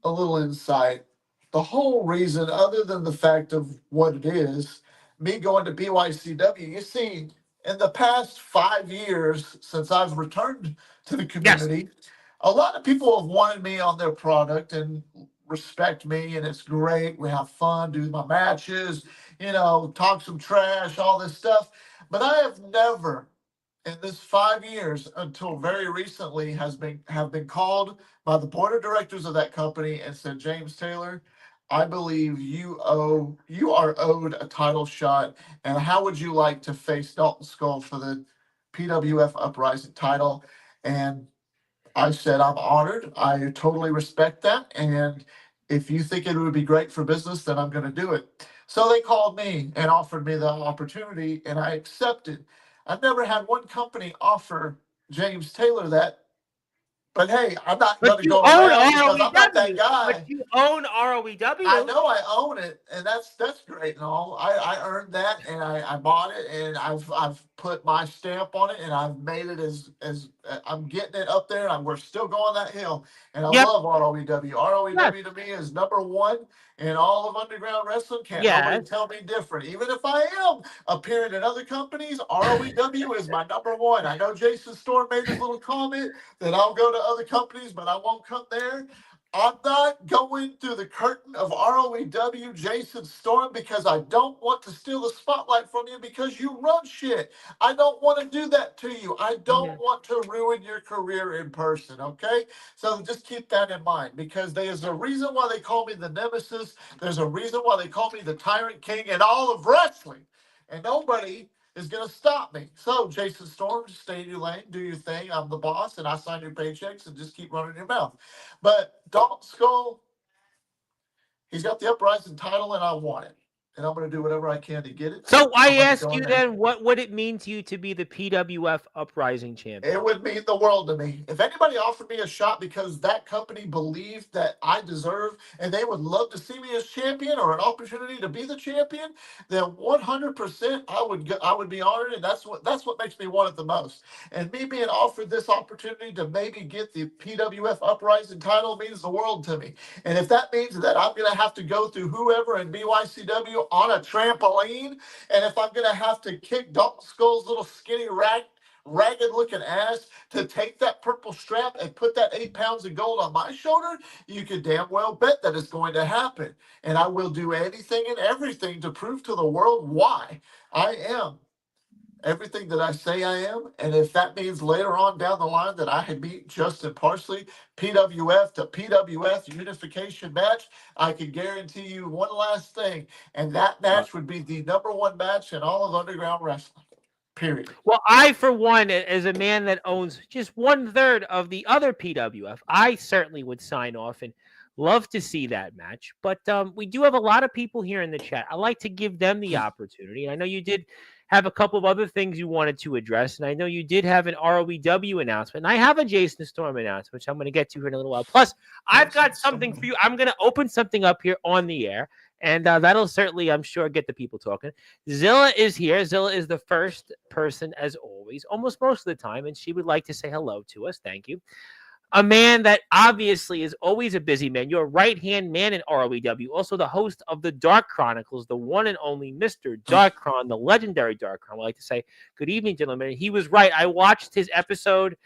a little insight. The whole reason, other than the fact of what it is, me going to BYCW, you see, in the past 5 years since I've returned to the Yes. community, a lot of people have wanted me on their product and respect me, and it's great. We have fun, do my matches, talk some trash, all this stuff. But I have never in this 5 years until very recently have been called by the board of directors of that company and said, James Taylor, I believe you are owed a title shot, and how would you like to face Dalton Skull for the PWF Uprising title? And I said, I'm honored. I totally respect that. And if you think it would be great for business, then I'm going to do it. So they called me and offered me the opportunity, and I accepted. I've never had one company offer James Taylor that. But hey, I'm not But going to you go own around because I'm not that ROEW. But guy. you own I ROEW. know I own it, and that's great and all. I earned that, and I bought it, and I've put my stamp on it, and I've made it as I'm getting it up there, and we're still going that hill. And I Yep. love ROEW. Yes. ROEW to me is number one in all of underground wrestling. Can't nobody Yes. tell me different. Even if I am appearing in other companies, ROEW is my number one. I know Jason Storm made his little comment that I'll go to other companies, but I won't come there. I'm not going through the curtain of ROEW, Jason Storm, because I don't want to steal the spotlight from you because you run shit. I don't want to do that to you. I don't Mhm. want to ruin your career in person, okay? So just keep that in mind because there's a reason why they call me the nemesis. There's a reason why they call me the Tyrant King in all of wrestling. And nobody is going to stop me. So, Jason Storm, just stay in your lane, do your thing. I'm the boss, and I sign your paychecks, and just keep running your mouth. But Dalton Skull, he's got the uprising title, and I want it. And I'm going to do whatever I can to get it. So I'm I going to ask go in you there. then, what would it mean to you to be the PWF Uprising champion? It would mean the world to me. If anybody offered me a shot because that company believed that I deserve and they would love to see me as champion or an opportunity to be the champion, then 100% I would be honored, and that's what makes me want it the most. And me being offered this opportunity to maybe get the PWF Uprising title means the world to me. And if that means that I'm going to have to go through whoever in BYCW on a trampoline, and if I'm going to have to kick Dalton Skull's little skinny ragged looking ass to take that purple strap and put that 8 pounds of gold on my shoulder, you could damn well bet that it's going to happen. And I will do anything and everything to prove to the world why I am everything that I say I am. And if that means later on down the line that I had beat Justin Parsley, PWF to PWF unification match, I can guarantee you one last thing. And that match would be the number one match in all of underground wrestling. Period. Well, I, for one, as a man that owns just 1/3 of the other PWF, I certainly would sign off and love to see that match. But we do have a lot of people here in the chat. I like to give them the opportunity. I know you did have a couple of other things you wanted to address, and I know you did have an ROEW announcement, and I have a Jason Storm announcement, which I'm going to get to here in a little while. Plus, I've got something for you. I'm going to open something up here on the air, and that'll certainly, I'm sure, get the people talking. Zilla is here. Zilla is the first person, as always, almost most of the time, and she would like to say hello to us. Thank you. a man that obviously is always a busy man, your right-hand man in ROEW, also the host of the Dark Chronicles, the one and only Mr. Darkron, the legendary Darkron. I like to say, good evening, gentlemen. He was right. I watched his episode,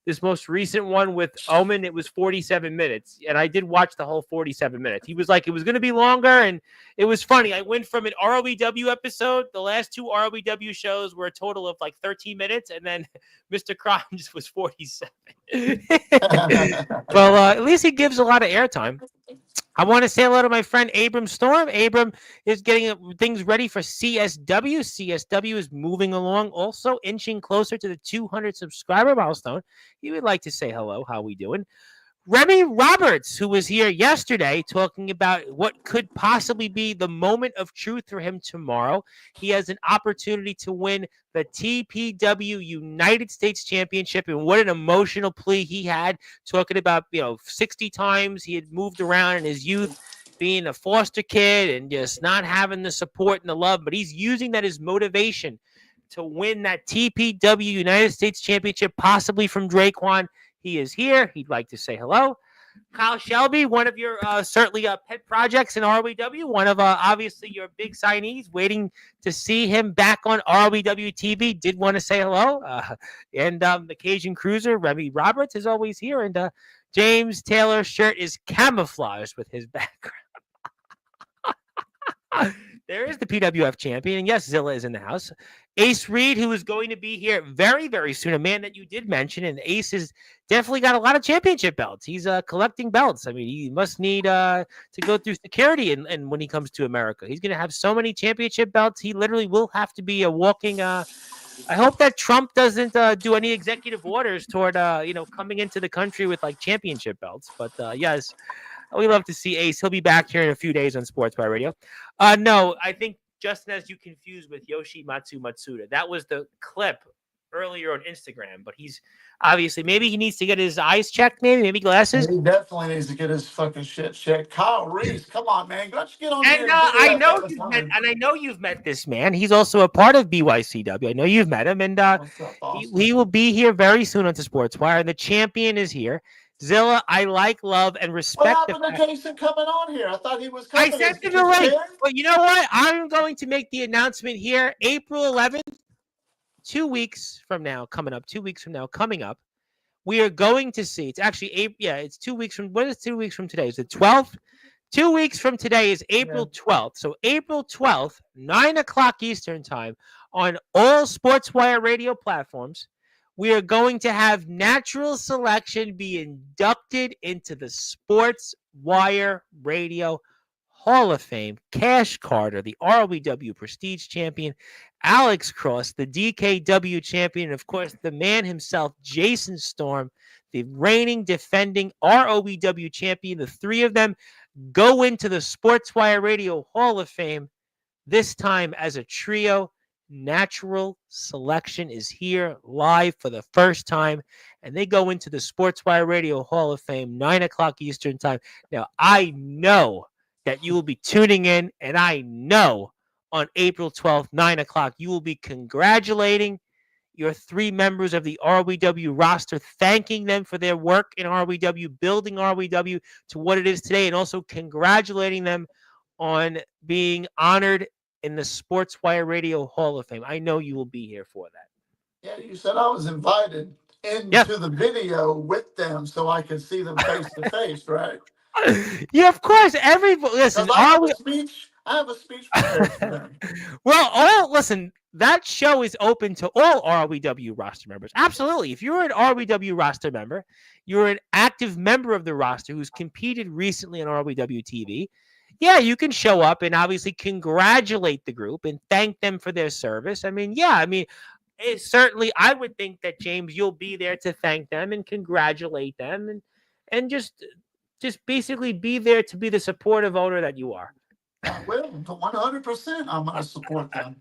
this most recent one with Omen. It was 47 minutes, and I did watch the whole 47 minutes. He was like, it was going to be longer, and it was funny. I went from an ROEW episode, the last two ROEW shows were a total of like 13 minutes, and then Mr. Crimes was 47. Well, at least he gives a lot of airtime. I want to say hello to my friend Abram Storm. Abram is getting things ready for CSW. CSW is moving along, also inching closer to the 200 subscriber milestone. He would like to say hello. How we doing? Remy Roberts, who was here yesterday talking about what could possibly be the moment of truth for him tomorrow. He has an opportunity to win the TPW United States Championship, and what an emotional plea he had, talking about, 60 times he had moved around in his youth, being a foster kid and just not having the support and the love, but he's using that as motivation to win that TPW United States Championship, possibly from Draquan. He is here. He'd like to say hello. Kyle Shelby, one of your certainly pet projects in ROEW, one of obviously your big signees, waiting to see him back on ROEW TV. Did want to say hello. And the Cajun Cruiser, Remy Roberts, is always here. And James Taylor's shirt is camouflaged with his background. There is the PWF champion. And yes, Zilla is in the house. Ace Reed, who is going to be here very, very soon, a man that you did mention. And Ace has definitely got a lot of championship belts. He's collecting belts. I mean, he must need to go through security and when he comes to America. He's going to have so many championship belts. He literally will have to be a walking... I hope that Trump doesn't do any executive orders toward, coming into the country with, like, championship belts. But, yes, we love to see Ace. He'll be back here in a few days on Sportswire Radio. No, I think Justin has you confused with Yoshimatsu Matsuda. That was the clip earlier on Instagram, but he's obviously, maybe he needs to get his eyes checked, maybe glasses. He definitely needs to get his fucking shit checked. Kyle Reese, come on, man. Let's get on And here. I know you've met this man. He's also a part of BYCW. I know you've met him, and he will be here very soon on the Sportswire, and the champion is here. Zilla, I love and respect. What happened to Jason coming on here? I thought he was coming. I sent him the link. But you know what? I'm going to make the announcement here. April 11th, 2 weeks from now, coming up. We are going to see. It's actually it's 2 weeks from. What is 2 weeks from today? Is it 12th? 2 weeks from today is April 12th. So April 12th, 9:00 Eastern time, on all Sportswire radio platforms, we are going to have Natural Selection be inducted into the Sportswire Radio Hall of Fame. Cash Carter, the ROEW Prestige Champion, Alex Cross, the DKW Champion, and of course, the man himself, Jason Storm, the reigning, defending ROEW Champion. The three of them go into the Sportswire Radio Hall of Fame, this time as a trio. Natural Selection is here live for the first time, and they go into the Sportswire Radio Hall of Fame, 9:00 Eastern time. Now, I know that you will be tuning in, and I know on April 12th, 9:00, you will be congratulating your three members of the ROEW roster, thanking them for their work in ROEW, building ROEW to what it is today, and also congratulating them on being honored in the Sportswire Radio Hall of Fame. I know you will be here for that. Yeah, you said I was invited into the video with them so I could see them face to face, right? Yeah, of course. Listen, I have a speech prepared for them. Well, listen, that show is open to all ROEW roster members. Absolutely. If you're an ROEW roster member, you're an active member of the roster who's competed recently on ROEW TV. Yeah, you can show up and obviously congratulate the group and thank them for their service. Certainly, I would think that, James, you'll be there to thank them and congratulate them and just basically be there to be the supportive owner that you are. Well, 100%, I'm going to support them.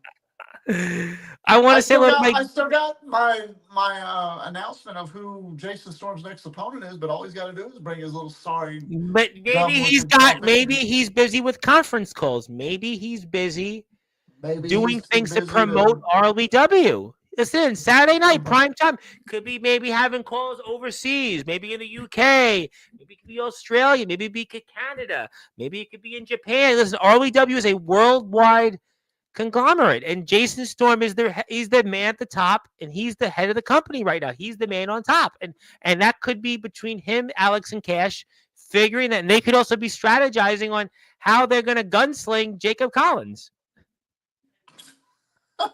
I still got my announcement of who Jason Storm's next opponent is, but all he's got to do is bring his little sorry. But maybe he's busy with conference calls. Maybe he's busy doing things to promote ROEW. Listen, Saturday night, prime time. Could be maybe having calls overseas, maybe in the UK, maybe it could be Australia, maybe it could be Canada, maybe it could be in Japan. Listen, ROW is a worldwide conglomerate, and Jason Storm is he's the man at the top, and he's the head of the company right now. He's the man on top, and that could be between him, Alex, and Cash figuring that, and they could also be strategizing on how they're going to gunsling Jacob Collins.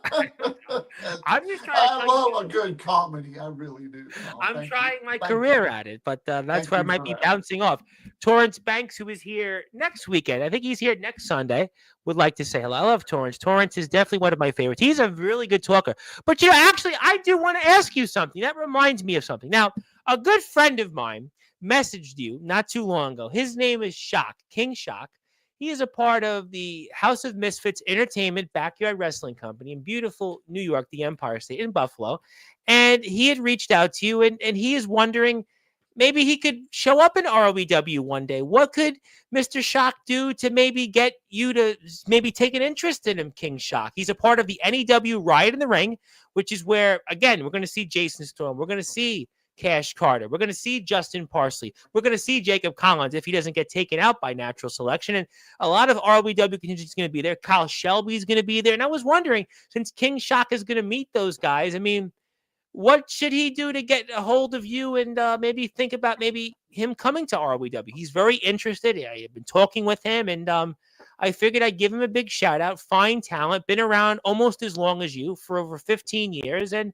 I'm just trying. I love a good comedy. I really do. I'm trying my career at it, but that's where I might be bouncing off. Torrance Banks, who is here next weekend, I think he's here next Sunday, would like to say hello. I love Torrance. Torrance is definitely one of my favorites. He's a really good talker. But, actually, I do want to ask you something. That reminds me of something. Now, a good friend of mine messaged you not too long ago. His name is Shock, King Shock. He is a part of the House of Misfits Entertainment Backyard Wrestling Company in beautiful New York, the Empire State, in Buffalo. And he had reached out to you, and he is wondering maybe he could show up in ROEW one day. What could Mr. Shock do to maybe get you to maybe take an interest in him, King Shock? He's a part of the NEW Riot in the Ring, which is where, again, we're going to see Jason Storm. We're going to see Cash Carter. We're going to see Justin Parsley. We're going to see Jacob Collins if he doesn't get taken out by natural selection. And a lot of ROW contingent is going to be there. Kyle Shelby is going to be there. And I was wondering, since King Shock is going to meet those guys, I mean, what should he do to get a hold of you and maybe think about maybe him coming to ROW? He's very interested. I've been talking with him, and I figured I'd give him a big shout out. Fine talent, been around almost as long as you for over 15 years, and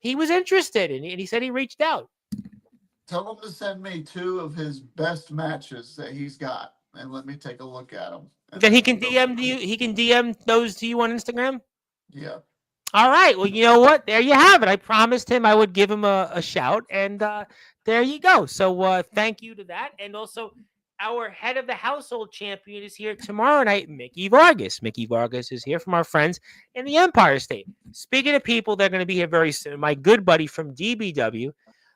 he was interested, and he said he reached out. Tell him to send me 2 of his best matches that he's got, and let me take a look at them. Then he can DM you. He can DM those to you on Instagram. Yeah. All right. Well, you know what? There you have it. I promised him I would give him a shout, and there you go. So thank you to that, and also our head of the household champion is here tomorrow night, Mickey Vargas. Mickey Vargas is here from our friends in the Empire State. Speaking of people that are going to be here very soon, my good buddy from DBW,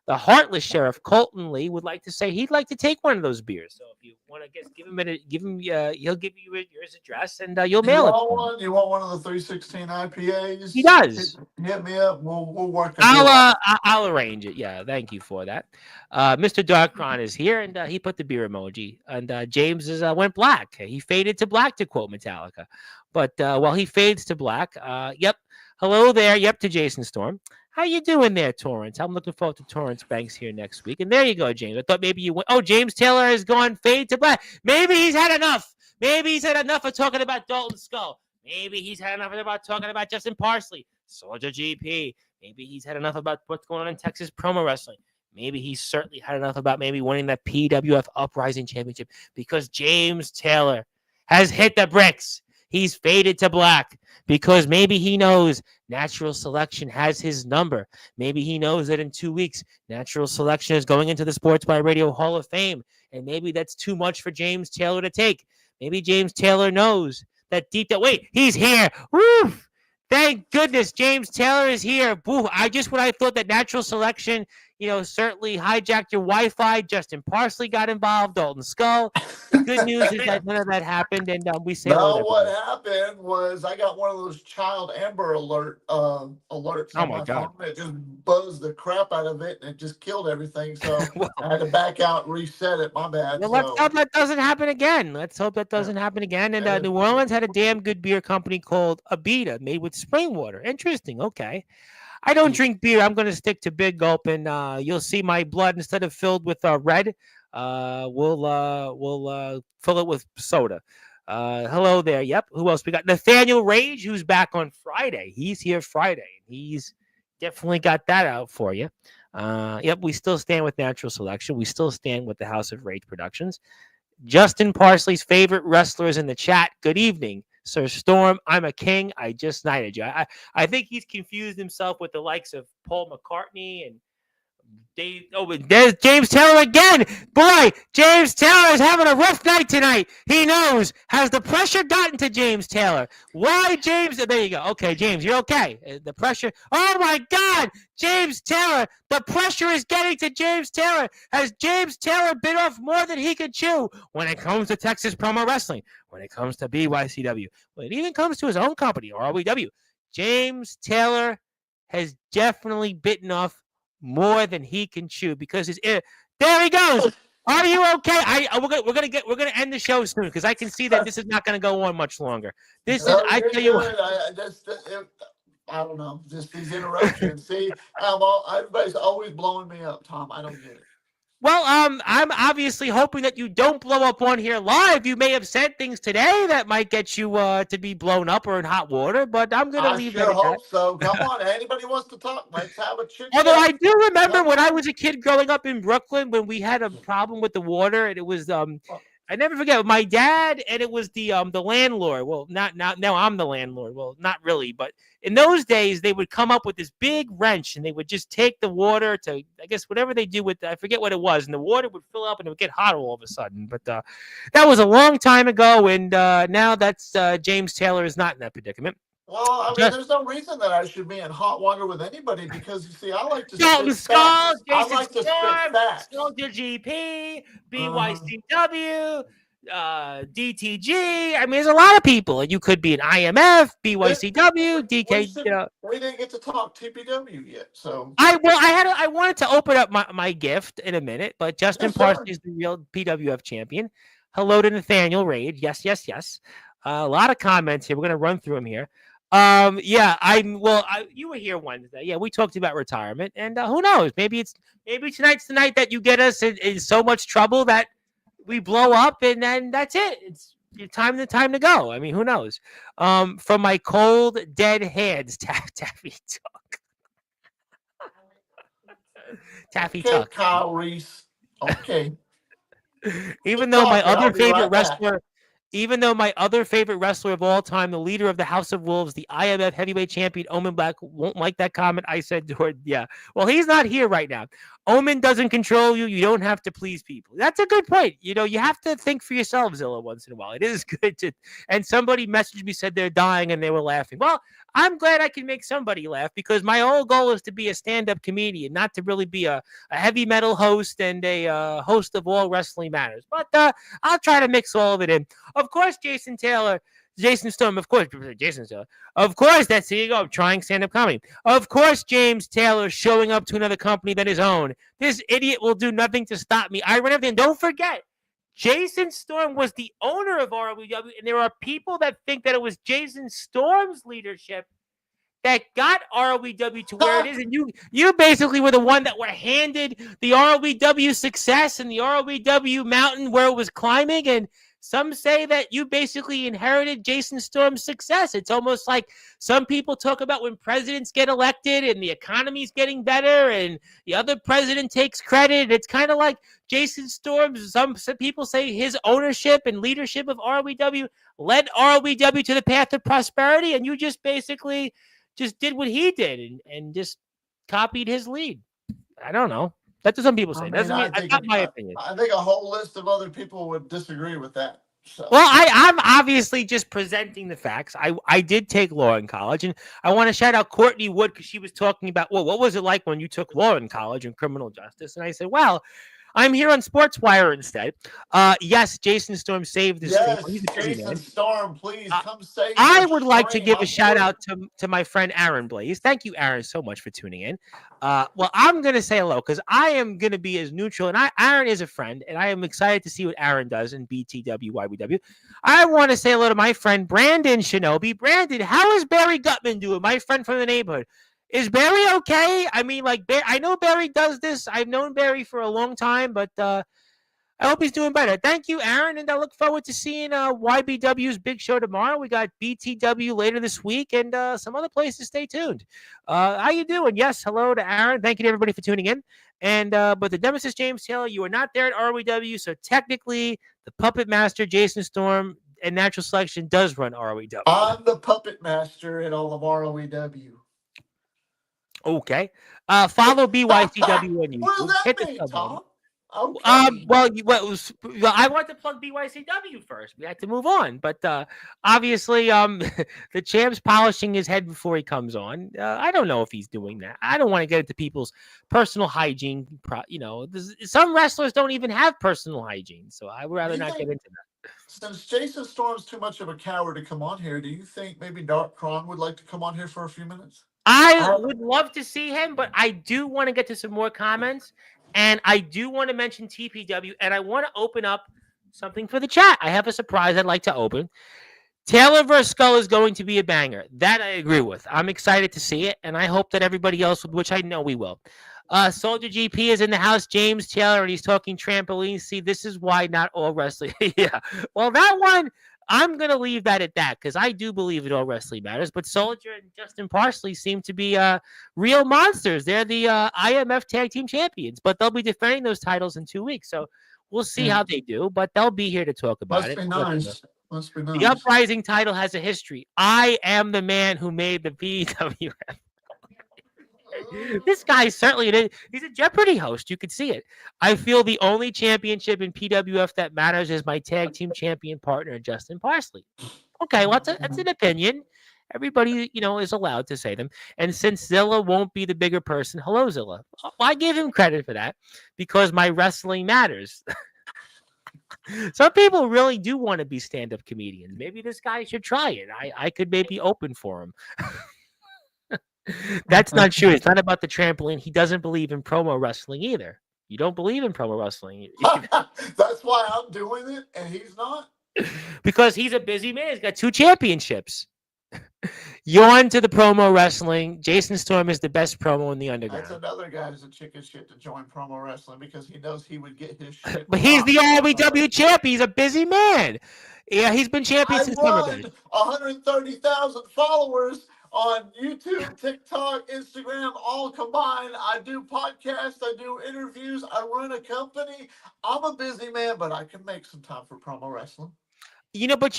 the Heartless Sheriff, Colton Lee, would like to say he'd like to take one of those beers. So if you want to give him, he'll give you his address, and you'll mail it. You want one of the 316 IPAs? He does. Hit me up. We'll work. I'll arrange it. Yeah, thank you for that. Mr. Darkron is here, and he put the beer emoji. And James went black. He faded to black, to quote Metallica. But while he fades to black, yep. Hello there. Yep, to Jason Storm. How you doing there, Torrance? I'm looking forward to Torrance Banks here next week. And there you go, James. I thought maybe you went. Oh, James Taylor has gone fade to black. Maybe he's had enough. Maybe he's had enough of talking about Dalton Skull. Maybe he's had enough about talking about Justin Parsley, Soldier GP. Maybe he's had enough about what's going on in Texas promo wrestling. Maybe he's certainly had enough about maybe winning that PWF Uprising Championship, because James Taylor has hit the bricks. He's faded to black because maybe he knows Natural Selection has his number. Maybe he knows that in 2 weeks, Natural Selection is going into the Sportzwire Radio Hall of Fame. And maybe that's too much for James Taylor to take. Maybe James Taylor knows that deep down. Wait, he's here. Woo! Thank goodness James Taylor is here. Boo. When I thought that Natural Selection, certainly hijacked your Wi-Fi. Justin Parsley got involved. Dalton Skull. The good news is that none of that happened, and we say. No, what happened was I got one of those child Amber alerts. Oh my God! Phone. It just buzzed the crap out of it, and it just killed everything. So I had to back out and reset it. My bad. Well, let's hope that doesn't happen again. And New Orleans had a damn good beer company called Abita, made with spring water. Interesting. Okay. I don't drink beer. I'm going to stick to Big Gulp, and you'll see my blood, instead of filled with red, we'll fill it with soda. Hello there. Yep. Who else we got? Nathaniel Rage, who's back on Friday. He's here Friday. He's definitely got that out for you. Yep. We still stand with Natural Selection. We still stand with the House of Rage Productions. Justin Parsley's favorite wrestlers in the chat. Good evening, Sir Storm. I'm a king. I just knighted you. I think he's confused himself with the likes of Paul McCartney and Dave. Oh, but there's James Taylor again. Boy, James Taylor is having a rough night tonight. He knows. Has the pressure gotten to James Taylor? Why, James? There you go. Okay, James, you're okay. The pressure. Oh, my God. James Taylor. The pressure is getting to James Taylor. Has James Taylor bit off more than he could chew when it comes to Texas Promo Wrestling, when it comes to BYCW, when it even comes to his own company, ROEW? James Taylor has definitely bitten off more than he can chew because his ear. There he goes. Are you okay? We're gonna end the show soon because I can see that this is not gonna go on much longer. This is No, I you're tell you what. good. I don't know. Just these interruptions. See, everybody's always blowing me up, Tom. I don't get it. Well, I'm obviously hoping that you don't blow up on here live. You may have said things today that might get you to be blown up or in hot water, but I'm gonna I leave that sure at that. hope so. Come on, anybody wants to talk? Let's have a chit Although chat. I do remember Come when I on. was a kid growing up in Brooklyn when we had a problem with the water and it was I never forget my dad and it was the landlord. Well, not now I'm the landlord. Well, not really, but in those days they would come up with this big wrench and they would just take the water to I guess whatever they do with I forget what it was and the water would fill up and it would get hot all of a sudden. But that was a long time ago and now that's James Taylor is not in that predicament. Well, I mean, Just there's no reason that I should be in hot water with anybody because you see, I like to Dalton spit Skull, facts. I Jason like to spit Storm, facts. Soldier GP, Uh, BYCW, DTG. I mean, there's a lot of people. You could be an IMF, we, BYCW, we DK. should. We didn't get to talk TPW yet, so I wanted to open up my gift in a minute, but Justin yes, Parsons sir. is the real PWF champion. Hello to Nathaniel Raid. Yes, yes, yes. A lot of comments here. We're gonna run through them here. Yeah, you were here Wednesday. Yeah, we talked about retirement, and who knows? Maybe tonight's the night that you get us in so much trouble that we blow up, and then that's it. It's time to go. I mean, who knows? From my cold dead hands, Taffy Taffy Okay, Tuck. Kyle Reese. Okay, Even keep though my talking. other I'll be favorite right back. wrestler, even though my other favorite wrestler of all time, the leader of the House of Wolves, the IMF heavyweight champion, Omen Black, won't like that comment I said toward, yeah. Well, he's not here right now. Omen doesn't control you. You don't have to please people. That's a good point. You know, you have to think for yourself, Zilla, once in a while. It is good to, and somebody messaged me, said they're dying and they were laughing. Well, I'm glad I can make somebody laugh because my whole goal is to be a stand-up comedian, not to really be a heavy metal host and a host of all wrestling matters. But I'll try to mix all of it in. Of course, Jason Storm, of course, Jason Taylor. Of course, that's here you go, trying stand-up comedy. Of course, James Taylor showing up to another company than his own. This idiot will do nothing to stop me. I run everything. Don't forget, Jason Storm was the owner of ROW, and there are people that think that it was Jason Storm's leadership that got ROW to where it is, and you basically were the one that were handed the ROW success and the ROW mountain where it was climbing, and some say that you basically inherited Jason Storm's success. It's almost like some people talk about when presidents get elected and the economy's getting better and the other president takes credit. It's kind of like Jason Storm. Some people say his ownership and leadership of ROW led ROW to the path of prosperity, and you just basically just did what he did and just copied his lead. I don't know. That's what some people say. I mean, Doesn't mean that's not my opinion. I think a whole list of other people would disagree with that. So. Well, I'm obviously just presenting the facts. I did take law in college, and I want to shout out Courtney Wood because she was talking about, well, what was it like when you took law in college and criminal justice? And I said, well, I'm here on Sportswire instead. Yes, Jason Storm saved the stream. Yes, He's a busy Jason man. Storm, please come save I the would like to stream. give a shout out to my friend Aaron Blaze. Thank you, Aaron, so much for tuning in. Well, I'm going to say hello because I am going to be as neutral. And Aaron is a friend, and I am excited to see what Aaron does in BTW, YBW. I want to say hello to my friend Brandon Shinobi. Brandon, how is Barry Gutman doing? My friend from the neighborhood. Is Barry okay? I mean, like, I know Barry does this. I've known Barry for a long time, but I hope he's doing better. Thank you, Aaron, and I look forward to seeing YBW's big show tomorrow. We got BTW later this week and some other places. Stay tuned. How you doing? Yes, hello to Aaron. Thank you to everybody for tuning in. And but the nemesis James Taylor, you are not there at ROW, so technically the puppet master Jason Storm and Natural Selection does run ROW. I'm the puppet master in all of ROEW. Okay. Follow BYCW on YouTube. What does that Hit the mean, sub button. Tom? Okay. I want to plug BYCW first. We had to move on, but obviously, the champ's polishing his head before he comes on. I don't know if he's doing that. I don't want to get into people's personal hygiene. Some wrestlers don't even have personal hygiene, so I would rather not get into that. Since Jason Storm's too much of a coward to come on here, do you think maybe Dark Kron would like to come on here for a few minutes? I would love to see him, but I do want to get to some more comments, and I do want to mention TPW, and I want to open up something for the chat. I have a surprise I'd like to open. Taylor vs. Skull is going to be a banger. That I agree with. I'm excited to see it, and I hope that everybody else, which I know we will. Soldier GP is in the house. James Taylor, and he's talking trampolines. See, this is why not all wrestling. Yeah. Well, that one, I'm going to leave that at that because I do believe it all wrestling matters. But Soldier and Justin Parsley seem to be real monsters. They're the IMF Tag Team Champions, but they'll be defending those titles in 2 weeks. So we'll see how they do, but they'll be here to talk about it. Must be nice. Must be nice. The Uprising title has a history. I am the man who made the PWF. This guy certainly he's a Jeopardy host. You could see it. I feel the only championship in PWF that matters is my tag team champion partner, Justin Parsley. Okay, well, that's an opinion. Everybody, is allowed to say them. And since Zilla won't be the bigger person, hello, Zilla. Well, I give him credit for that because my wrestling matters. Some people really do want to be stand-up comedians. Maybe this guy should try it. I could maybe open for him. That's not true. It's not about the trampoline. He doesn't believe in promo wrestling either. You don't believe in promo wrestling. That's why I'm doing it, and he's not. Because he's a busy man. He's got 2 championships. Yawn to the promo wrestling. Jason Storm is the best promo in the underground. That's another guy who's a chicken shit to join promo wrestling because he knows he would get his shit. But he's the RWW champ. He's a busy man. Yeah, he's been champion since Summerland. 130,000 followers on YouTube, TikTok, Instagram, all combined. I do podcasts, I do interviews, I run a company. I'm a busy man, but I can make some time for promo wrestling. But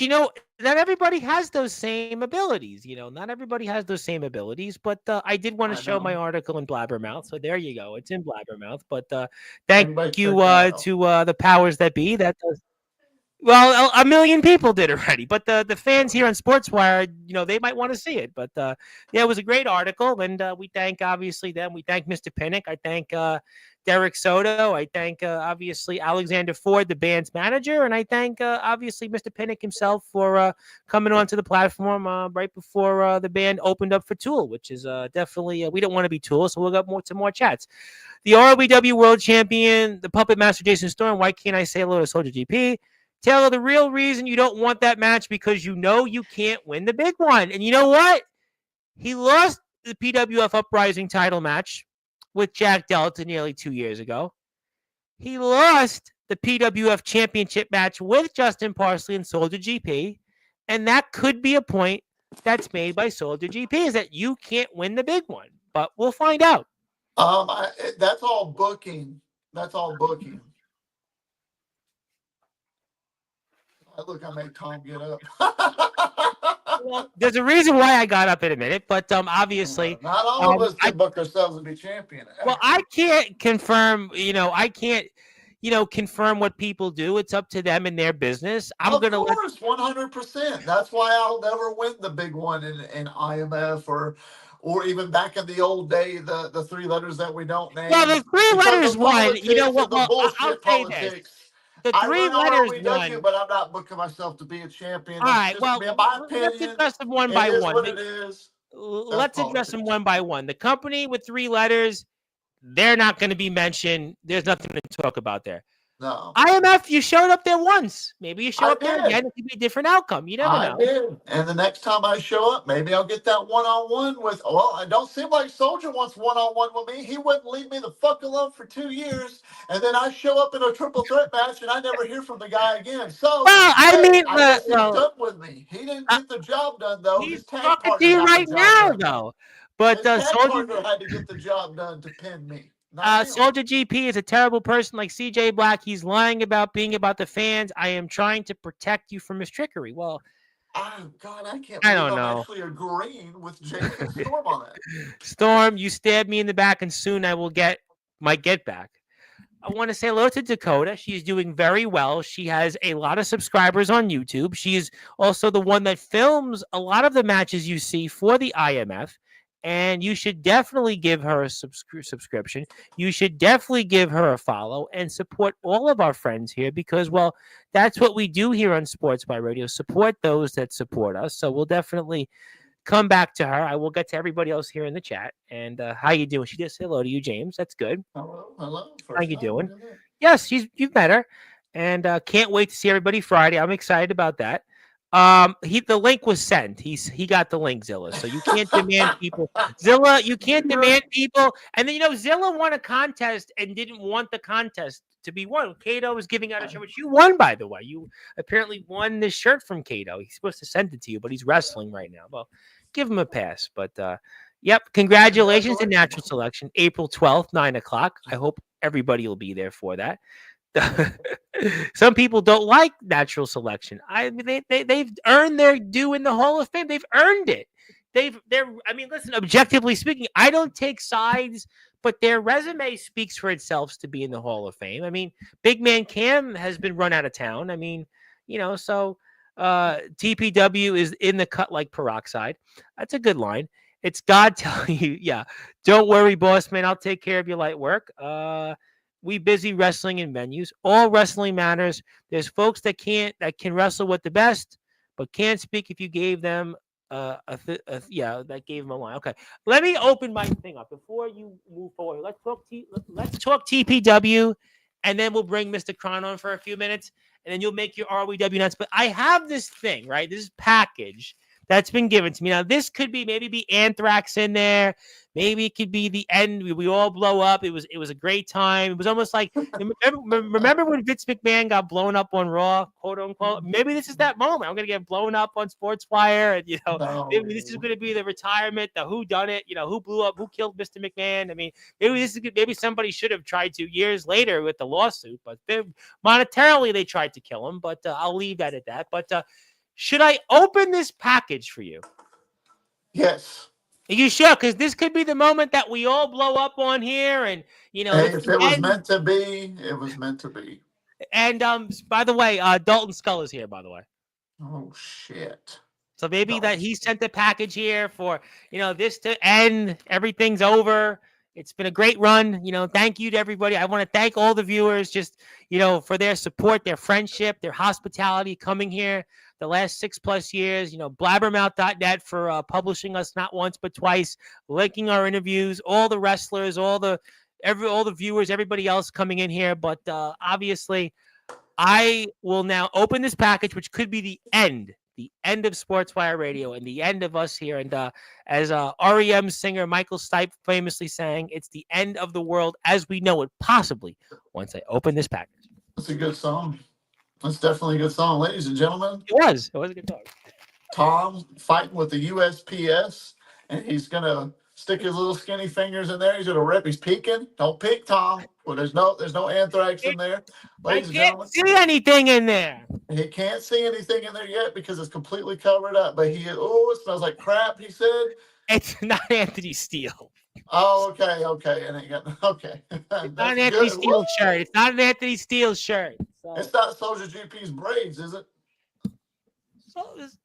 not everybody has those same abilities. Not everybody has those same abilities. But I did want to show my article in Blabbermouth. So there you go. It's in Blabbermouth. But thank you to the powers that be. That does. Well, a million people did already. But the fans here on Sportswire, they might want to see it. But yeah, it was a great article. And we thank, obviously, them. We thank Mr. Pinnock. I thank Derek Soto. I thank, obviously, Alexander Ford, the band's manager. And I thank, obviously, Mr. Pinnock himself for coming onto the platform right before the band opened up for Tool, which is definitely, we don't want to be Tool, so we'll get some more chats. The ROBW World Champion, the Puppet Master Jason Storm. Why can't I say hello to Soldier GP? Taylor, the real reason you don't want that match because you can't win the big one. And you know what? He lost the PWF Uprising title match with Jack Delta nearly 2 years ago. He lost the PWF Championship match with Justin Parsley and Soldier GP. And that could be a point that's made by Soldier GP, is that you can't win the big one. But we'll find out. That's all booking. That's all booking. Look, I made Tom get up. Well, there's a reason why I got up in a minute, but obviously, not all of us can book ourselves and be champion. Well, I can't confirm. I can't. Confirm what people do. It's up to them and their business. Of course, 100%. That's why I'll never win the big one in IMF or even back in the old day, the 3 letters that we don't name. Well, the 3 letters one. You know what? Well, I'll say this. The 3 letters one. But I'm not booking myself to be a champion. All right. Well, let's address them one by one. What it is. Let's address them one by one. The company with 3 letters, they're not going to be mentioned. There's nothing to talk about there. No. IMF, you showed up there once. Maybe you show up there again. It could be a different outcome. You never know. I did. And the next time I show up, maybe I'll get that one-on-one with. Well, it don't seem like Soldier wants one-on-one with me. He wouldn't leave me the fuck alone for 2 years, and then I show up in a triple threat match, and I never hear from the guy again. So, I mean, I guess he's done with me. He didn't get the job done though. He's talking to you right now, though. But Soldier had to get the job done to pin me. Soldier GP is a terrible person like CJ Black. He's lying about being about the fans. I am trying to protect you from his trickery. Well, oh God, I can't believe I'm actually agreeing with Jason Storm on that. Storm, you stabbed me in the back, and soon I will get my get back. I want to say hello to Dakota. She's doing very well. She has a lot of subscribers on YouTube. She is also the one that films a lot of the matches you see for the IMF. And you should definitely give her a subscription. You should definitely give her a follow and support all of our friends here because, well, that's what we do here on Sports by Radio. Support those that support us. So we'll definitely come back to her. I will get to everybody else here in the chat. And how you doing? She just said hello to you, James. That's good. Hello. How First you time. doing? Yes, you've met her, and can't wait to see everybody Friday. I'm excited about that. The link was sent. He got the link, Zilla. So you can't demand people, Zilla. You can't demand people. And then Zilla won a contest and didn't want the contest to be won. Kato was giving out a shirt, which you won, by the way. You apparently won this shirt from Kato. He's supposed to send it to you, but he's wrestling right now. Well, give him a pass. But yep, congratulations to Natural Selection, April 12th, 9:00. I hope everybody will be there for that. Some people don't like Natural Selection. I mean, they've earned their due in the Hall of Fame. They've earned it. I mean, listen, objectively speaking, I don't take sides, but their resume speaks for itself to be in the Hall of Fame. I mean, Big Man Cam has been run out of town. I mean, so TPW is in the cut like peroxide. That's a good line. It's God telling you, yeah, don't worry, boss man. I'll take care of your light work. We busy wrestling in venues. All wrestling matters. There's folks that can wrestle with the best, but can't speak if you gave them that gave them a line. Okay, let me open my thing up before you move forward. Let's talk TPW, and then we'll bring Mr. Kron on for a few minutes, and then you'll make your RWW nuts. But I have this thing, right? This package that's been given to me. Now, this could be Anthrax in there. Maybe it could be the end. We all blow up. It was a great time. It was almost like remember when Vince McMahon got blown up on Raw, quote unquote. Maybe this is that moment. I'm gonna get blown up on Sportswire, and maybe this is gonna be the retirement, the who done it, who blew up, who killed Mr. McMahon. I mean, maybe somebody should have tried to years later with the lawsuit, but monetarily they tried to kill him. But I'll leave that at that. But should I open this package for you? Yes. You sure? Because this could be the moment that we all blow up on here, and hey, if it was meant to be, it was meant to be. And by the way, Dalton Skull is here. By the way. Oh shit. So maybe that he sent the package here for this to end. Everything's over. It's been a great run. Thank you to everybody. I want to thank all the viewers just, for their support, their friendship, their hospitality coming here the last 6+ years. Blabbermouth.net for publishing us not once but twice, linking our interviews, all the wrestlers, all the viewers, everybody else coming in here. But obviously, I will now open this package, which could be the end of Sportswire Radio and the end of us here. And as REM singer Michael Stipe famously sang, it's the end of the world as we know it, possibly, once I open this package. That's a good song. That's definitely a good song, ladies and gentlemen. It was a good song. Tom fighting with the USPS, and he's going to stick his little skinny fingers in there. He's going to rip. He's peeking. Don't peek, Tom. Well, there's no anthrax in there. Ladies and gentlemen, see anything in there. He can't see anything in there yet because it's completely covered up. But it smells like crap, he said. It's not Anthony Steele. Oh, okay. And okay. It's not an Anthony Steele shirt. It's not an Anthony Steele shirt. So. It's not Soldier GP's braids, is it?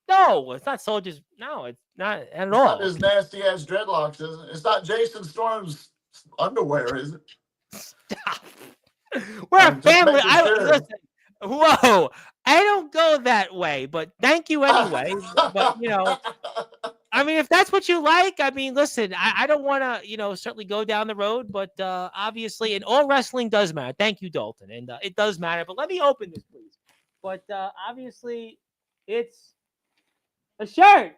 No, it's not Soldier's. No, it's not at all. It's not his nasty ass dreadlocks, is it? It's not Jason Storm's underwear, is it? Stop. We're a family. Listen. Whoa, I don't go that way, but thank you anyway. But I mean, if that's what you like, I mean, listen, I don't want to, certainly go down the road, but obviously, and all wrestling does matter. Thank you, Dalton, and it does matter. But let me open this, please. But obviously, it's a shirt.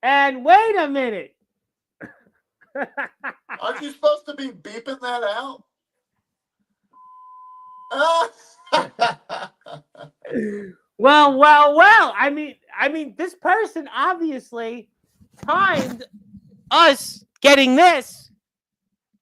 And wait a minute. Aren't you supposed to be beeping that out? Well. I mean, this person obviously timed us getting this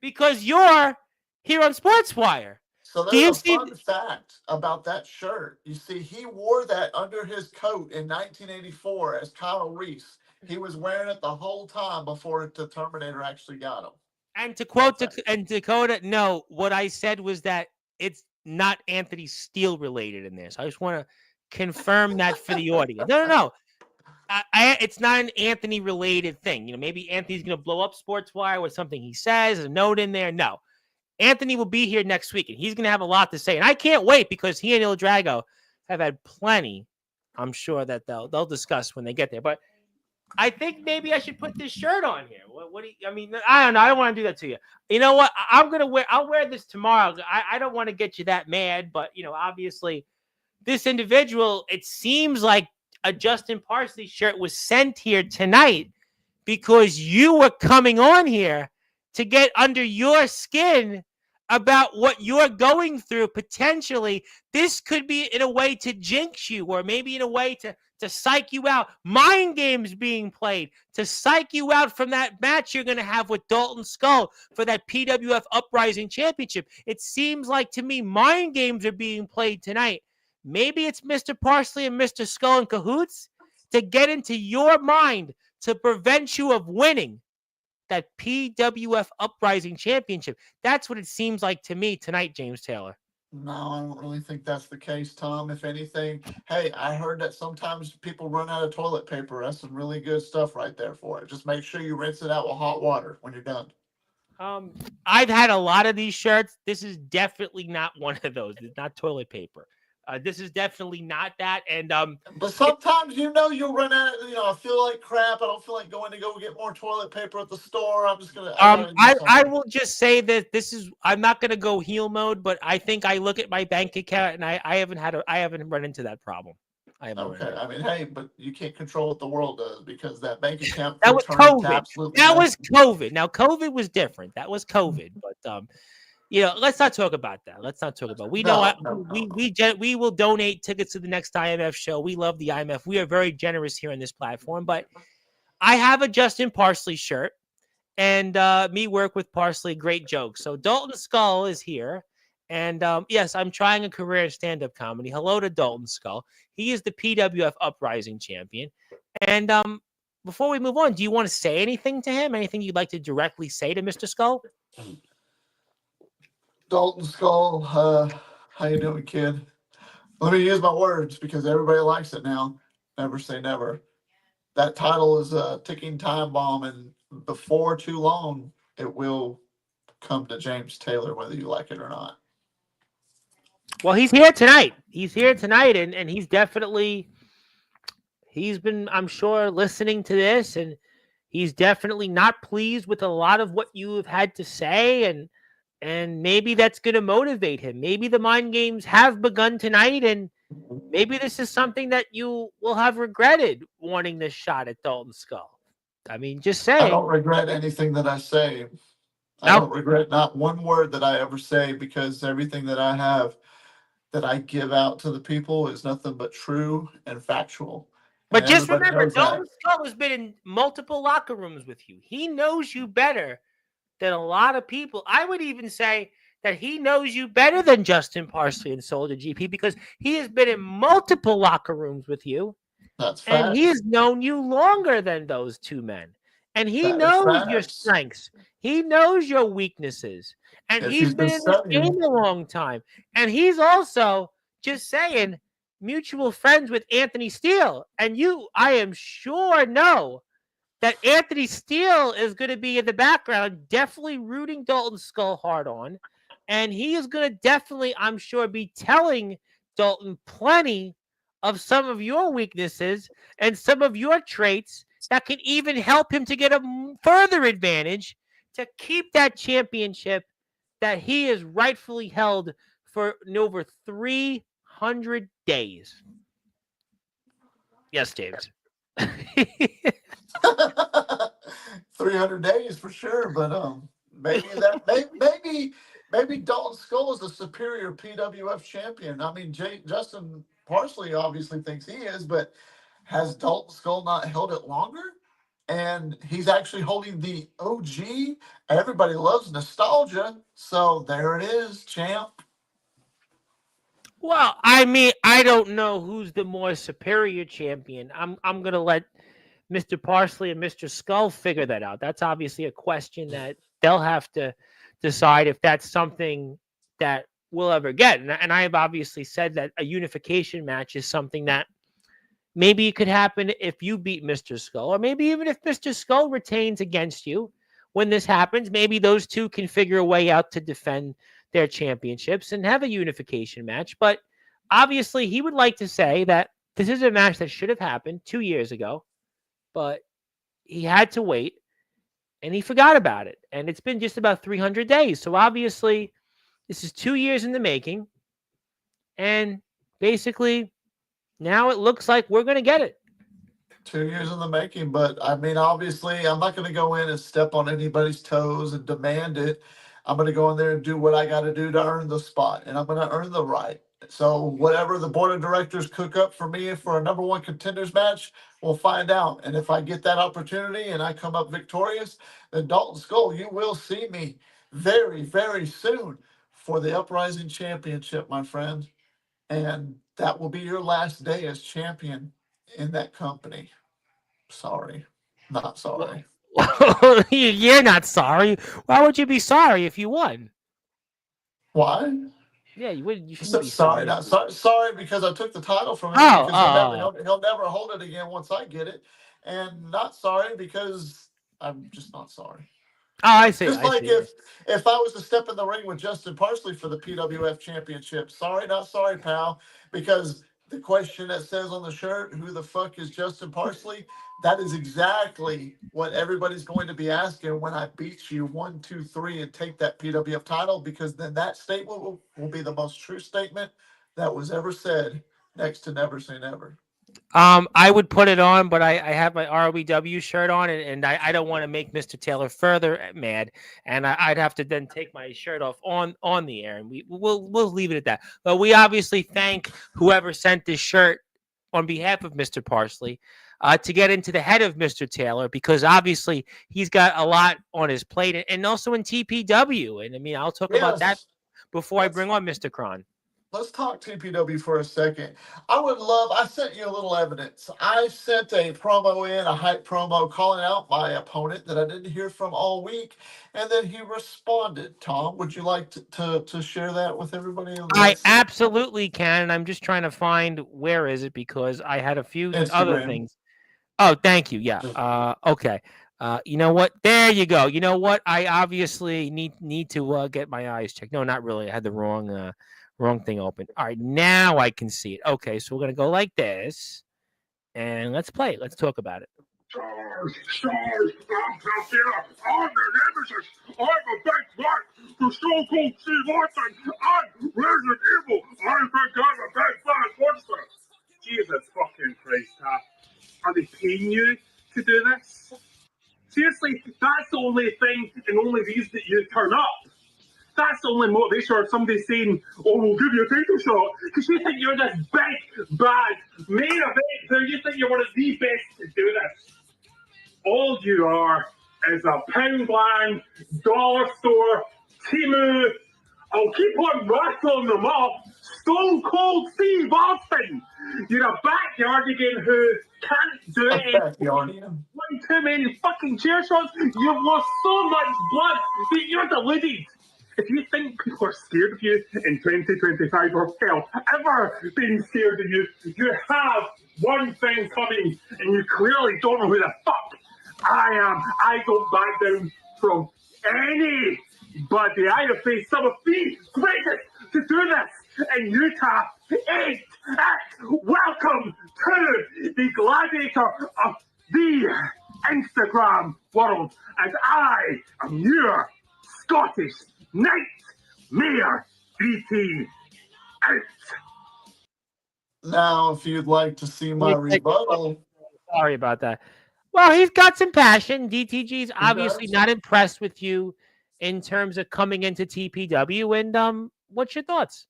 because you're here on Sportswire. So there's a fun fact about that shirt. You see, he wore that under his coat in 1984 as Kyle Reese. He was wearing it the whole time before the Terminator actually got him. And to quote Dakota, no, what I said was that it's not Anthony Steele related in this. I just want to confirm that for the audience. No. It's not an Anthony related thing. Maybe Anthony's going to blow up Sportswire with something he says, a note in there. No. Anthony will be here next week, and he's going to have a lot to say. And I can't wait because he and Il Drago have had plenty, I'm sure, that they'll discuss when they get there. But I think maybe I should put this shirt on here. What do you, I mean, I don't know. I don't want to do that to you. You know what? I'll wear this tomorrow. I don't want to get you that mad, but obviously this individual, it seems like a Justin Parsley shirt was sent here tonight because you were coming on here to get under your skin about what you're going through. Potentially, this could be in a way to jinx you, or maybe in a way to psych you out. Mind games being played to psych you out from that match you're going to have with Dalton Skull for that PWF Uprising Championship. It seems like to me mind games are being played tonight. Maybe it's Mr. Parsley and Mr. Skull in cahoots to get into your mind to prevent you of winning that PWF Uprising Championship. That's what it seems like to me tonight, James Taylor. No, I don't really think that's the case, Tom. If anything, hey, I heard that sometimes people run out of toilet paper. That's some really good stuff right there for it. Just make sure you rinse it out with hot water when you're done. I've had a lot of these shirts. This is definitely not one of those. It's not toilet paper. This is definitely not that. And but sometimes you'll run out. I feel like crap. I don't feel like going to go get more toilet paper at the store. I'm just gonna. I will just say that I'm not gonna go heel mode, but I think I look at my bank account and I haven't run into that problem. Okay, I mean, hey, but you can't control what the world does because that bank account that was COVID. That was COVID. Now COVID was different. That was COVID, but let's not talk about that. Let's not talk about. We know we will donate tickets to the next IMF show. We love the IMF. We are very generous here on this platform. But I have a Justin Parsley shirt, and me work with Parsley. Great joke. So Dalton Skull is here, and yes, I'm trying a career in stand-up comedy. Hello to Dalton Skull. He is the PWF Uprising champion. And before we move on, do you want to say anything to him? Anything you'd like to directly say to Mr. Skull? Dalton Skull, how you doing, kid? Let me use my words because everybody likes it now. Never say never. That title is a ticking time bomb, and before too long, it will come to James Taylor, whether you like it or not. Well, he's here tonight. And he's been, I'm sure, listening to this, and he's definitely not pleased with a lot of what you have had to say, and maybe that's going to motivate him. Maybe the mind games have begun tonight, and maybe this is something that you will have regretted wanting this shot at Dalton Skull. I mean, just saying. I don't regret anything that I say. I don't regret not one word that I ever say, because everything that I have, that I give out to the people, is nothing but true and factual. But just remember, Dalton Skull has been in multiple locker rooms with you. He knows you better than a lot of people. I would even say that he knows you better than Justin Parsley and Soldier GP, because he has been in multiple locker rooms with you. That's fact. And he has known you longer than those two men. And he knows your strengths. He knows your weaknesses. And he's been in this game a long time. And he's also, just saying, mutual friends with Anthony Steele. And you, I am sure, know that Anthony Steele is going to be in the background, definitely rooting Dalton Skull hard on. And he is going to definitely, I'm sure, be telling Dalton plenty of some of your weaknesses and some of your traits that can even help him to get a further advantage to keep that championship that he has rightfully held for over 300 days. Yes, James. 300 days for sure, but maybe Dalton Skull is a superior PWF champion. I mean, Justin Parsley obviously thinks he is, but has Dalton Skull not held it longer? And he's actually holding the OG. Everybody loves nostalgia, so there it is, champ. Well, I mean, I don't know who's the more superior champion. I'm going to let Mr. Parsley and Mr. Skull figure that out. That's obviously a question that they'll have to decide if that's something that we'll ever get. And I have obviously said that a unification match is something that maybe it could happen if you beat Mr. Skull, or maybe even if Mr. Skull retains against you when this happens. Maybe those two can figure a way out to defend their championships and have a unification match. But obviously he would like to say that this is a match that should have happened 2 years ago, but he had to wait and he forgot about it. And it's been just about 300 days. So obviously, this is 2 years in the making. And basically, now it looks like we're going to get it. 2 years in the making, but I mean, obviously, I'm not going to go in and step on anybody's toes and demand it. I'm going to go in there and do what I got to do to earn the spot, and I'm going to earn the right. So, whatever the board of directors cook up for me for a number one contenders match, we'll find out. And if I get that opportunity and I come up victorious, then Dalton Skull, you will see me very, very soon for the Uprising Championship, my friend. And that will be your last day as champion in that company. Sorry. Not sorry. Well, you're not sorry. Why would you be sorry if you won? Why? Yeah, you would. You So, shouldn't be sorry, sorry. not sorry. Sorry because I took the title from him Oh, because oh, he'll never hold it again once I get it. And not sorry because I'm just not sorry. I see. Just I like see. if I was to step in the ring with Justin Parsley for the PWF Championship, sorry, not sorry, pal, because the question that says on the shirt, "Who the fuck is Justin Parsley?" That is exactly what everybody's going to be asking when I beat you 1, 2, 3 and take that PWF title, because then that statement will be the most true statement that was ever said, next to Never Say Never. I would put it on, but I have my ROEW shirt on, and I don't want to make Mr. Taylor further mad, and I'd have to then take my shirt off on the air, and we'll leave it at that. But we obviously thank whoever sent this shirt on behalf of Mr. Parsley to get into the head of Mr. Taylor, because obviously he's got a lot on his plate, and also in TPW, and I mean I'll talk about that Yes, before I let's bring on Mr. Cron. let's talk TPW for a second. I sent you a little evidence. I sent a promo in, a hype promo calling out my opponent that I didn't hear from all week. And then he responded. Tom, would you like to share that with everybody? I Let's absolutely can. And I'm just trying to find where is it, because I had a few other Instagram. things. Oh, thank you. Yeah. Okay. You know what? There you go. You know what? I obviously need to get my eyes checked. No, not really. I had the wrong thing open. All right, now I can see it. Okay, so we're gonna go like this, and let's play it. Let's talk about it. Stars, I'm out there on the nemesis. I'm a big threat to Stone Cold Steve Austin. I'm Resident Evil. I think I'm a big fat monster. Jesus fucking Christ, are they paying you to do this? Seriously, that's the only thing and only reason that you turn up. That's the only motivation, or somebody saying, "Oh, we'll give you a title shot," because you think you're this big, bad main event player. You think you're one of the best to do this. All you are is a Poundland, dollar store, Timu. I'll keep on rattling them off. Stone Cold Steve Austin. You're a backyard again who can't do I'm it. back, Yarnia. One too many fucking chair shots. You've lost so much blood that you're deluded. If you think people are scared of you in 2025 or hell, ever been scared of you, you have one thing coming, and you clearly don't know who the fuck I am. I don't back down from anybody. I have faced some of the greatest to do this in Utah. Eight Act. Welcome to the gladiator of the Instagram world, as I am your Scottish Nightmare DT out. Now, if you'd like to see Let my me take this off. rebuttal, Sorry about that. Well, he's got some passion. DTG's he obviously does. not impressed with you in terms of coming into TPW. And what's your thoughts?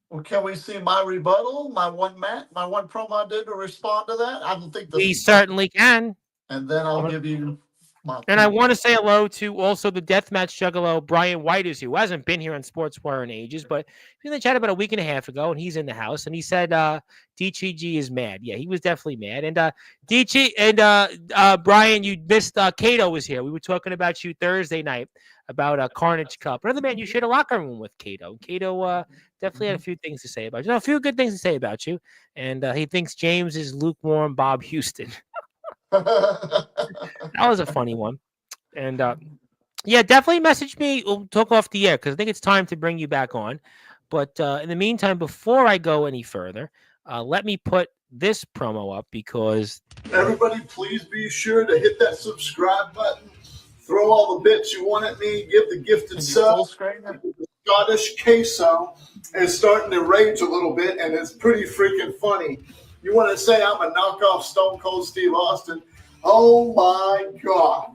Well, can we see my rebuttal? My one promo I did to respond to that. I don't think We this, certainly can. and then I'll give you my And I want opinion. to say hello to also the Deathmatch Juggalo, Brian White, who hasn't been here on Sportswire in ages, but he only chatted about a week and a half ago, and he's in the house. And he said DTG is mad. Yeah, he was definitely mad. And DG and Brian, you missed Cato was here. We were talking about you Thursday night about Carnage Cup. Another man you shared a locker room with, Cato. Cato definitely had a few things to say about you. No, a few good things to say about you. And he thinks James is lukewarm Bob Houston. That was a funny one. And yeah, definitely message me. We'll talk off the air because I think it's time to bring you back on. But in the meantime, before I go any further, let me put this promo up because everybody, please be sure to hit that subscribe button. Throw all the bits you want at me. Give the gifted sub. The Scottish queso is starting to rage a little bit, and it's pretty freaking funny. You want to say I'm a knockoff Stone Cold Steve Austin? Oh my God.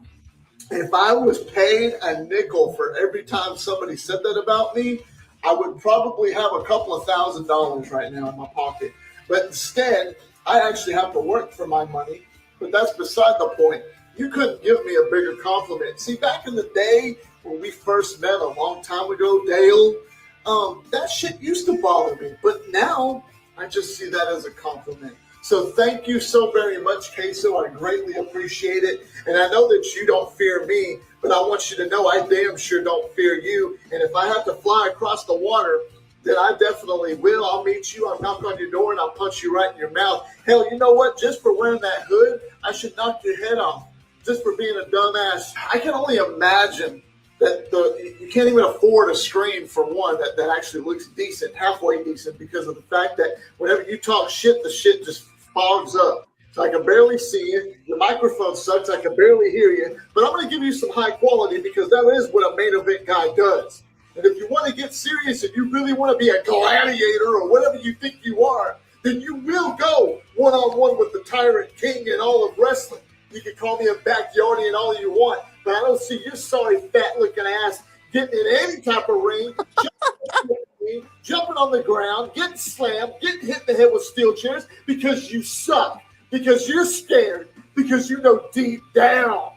If I was paid a nickel for every time somebody said that about me, I would probably have a couple of $1,000 right now in my pocket. But instead, I actually have to work for my money. But that's beside the point. You couldn't give me a bigger compliment. See, back in the day when we first met a long time ago, Dale, that shit used to bother me. But now I just see that as a compliment. So thank you so very much, Queso. I greatly appreciate it. And I know that you don't fear me, but I want you to know I damn sure don't fear you. And if I have to fly across the water, then I definitely will. I'll meet you. I'll knock on your door and I'll punch you right in your mouth. Hell, you know what? Just for wearing that hood, I should knock your head off. Just for being a dumbass. I can only imagine that you can't even afford a screen for one that actually looks decent, halfway decent, because of the fact that whenever you talk shit, the shit just fogs up. So I can barely see you. The microphone sucks. I can barely hear you. But I'm going to give you some high quality because that is what a main event guy does. And if you want to get serious and you really want to be a gladiator or whatever you think you are, then you will go one-on-one with the Tyrant King in all of wrestling. You can call me a backyardian all you want, but I don't see your sorry fat-looking ass getting in any type of ring, jumping on the ground, getting slammed, getting hit in the head with steel chairs because you suck, because you're scared, because you know deep down,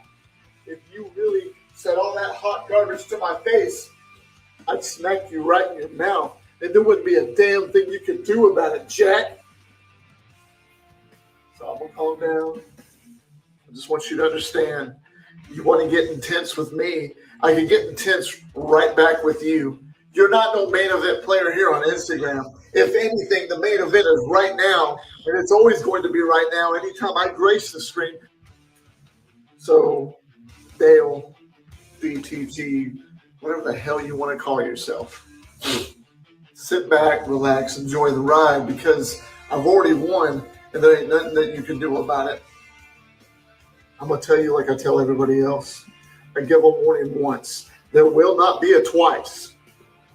if you really said all that hot garbage to my face, I'd smack you right in your mouth, and there wouldn't be a damn thing you could do about it, Jack. So I'm going to calm down. I just want you to understand, you want to get intense with me, I can get intense right back with you. You're not no main event player here on Instagram. If anything, the main event is right now, and it's always going to be right now anytime I grace the screen. So, Dale, BTT, whatever the hell you want to call yourself, sit back, relax, enjoy the ride, because I've already won, and there ain't nothing that you can do about it. I'm going to tell you like I tell everybody else. I give a warning once. There will not be a twice.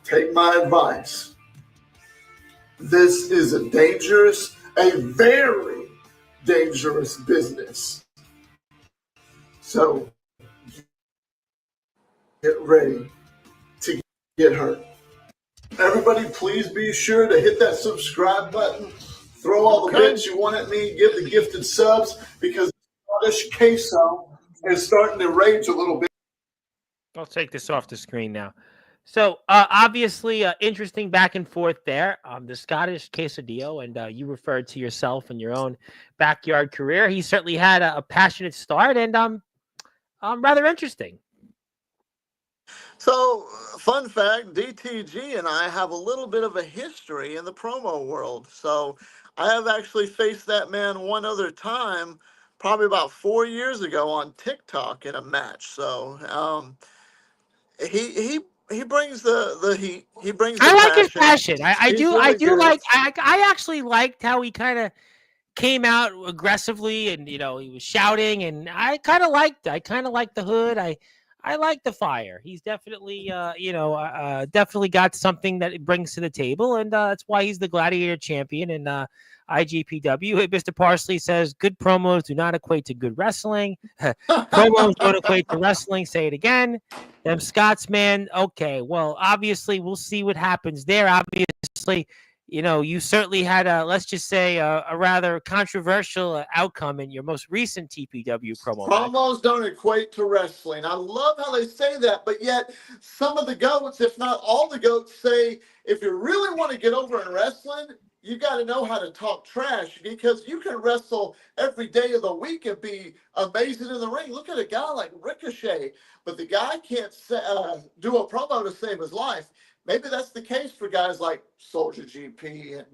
Take my advice. This is a very dangerous business. So get ready to get hurt. Everybody, please be sure to hit that subscribe button. Throw all the bits you want at me. Give the gifted subs because Scottish queso is starting to rage a little bit. I'll take this off the screen now. So obviously, interesting back and forth there. The Scottish quesadillo, and you referred to yourself and your own backyard career. He certainly had a passionate start, and rather interesting. So, fun fact, DTG and I have a little bit of a history in the promo world. So, I have actually faced that man one other time, probably about 4 years ago on TikTok in a match. So, he brings the heat. He brings the I like passion. his passion. I do really like. I actually liked how he kind of came out aggressively, and he was shouting, and I kind of liked the hood. I like the fire. He's definitely definitely got something that it brings to the table, and that's why he's the Gladiator champion in IGPW. Mr. Parsley says good promos do not equate to good wrestling. Promos don't equate to wrestling. Say it again. Them Scots, man. Okay, well, obviously we'll see what happens there. Obviously, you certainly had let's just say a rather controversial outcome in your most recent TPW promo. Promos don't equate to wrestling. I love how they say that, but yet some of the goats, if not all the goats, say if you really want to get over in wrestling, you got to know how to talk trash because you can wrestle every day of the week and be amazing in the ring. Look at a guy like Ricochet, but the guy can't do a promo to save his life. Maybe that's the case for guys like Soldier GP and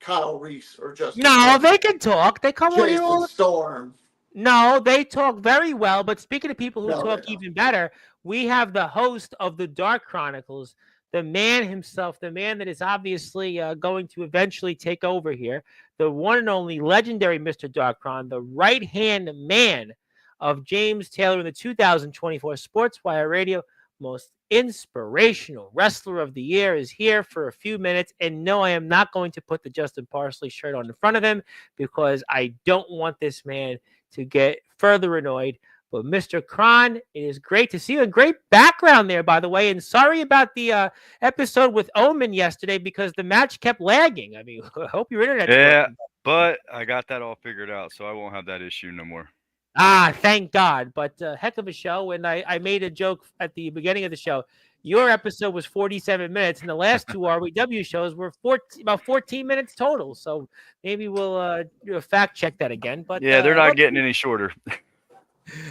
Kyle Reese or Justin. No, they can talk. They come on Jason here Storm. No, they talk very well. But speaking of people who talk even better, we have the host of the Dark Chronicles, the man himself, the man that is obviously going to eventually take over here, the one and only legendary Mr. Darkron, the right-hand man of James Taylor in the 2024 Sportswire Radio Most Inspirational Wrestler of the Year is here for a few minutes. And no, I am not going to put the Justin Parsley shirt on in front of him because I don't want this man to get further annoyed. But Mr. Kron, it is great to see you. And great background there, by the way. And sorry about the episode with Omen yesterday because the match kept lagging. I mean, I hope your internet's working. But I got that all figured out, so I won't have that issue no more. Thank God. But heck of a show. And I made a joke at the beginning of the show. Your episode was 47 minutes, and the last two RWW shows were about 14 minutes total. So maybe we'll fact check that again. But yeah, they're not getting any shorter.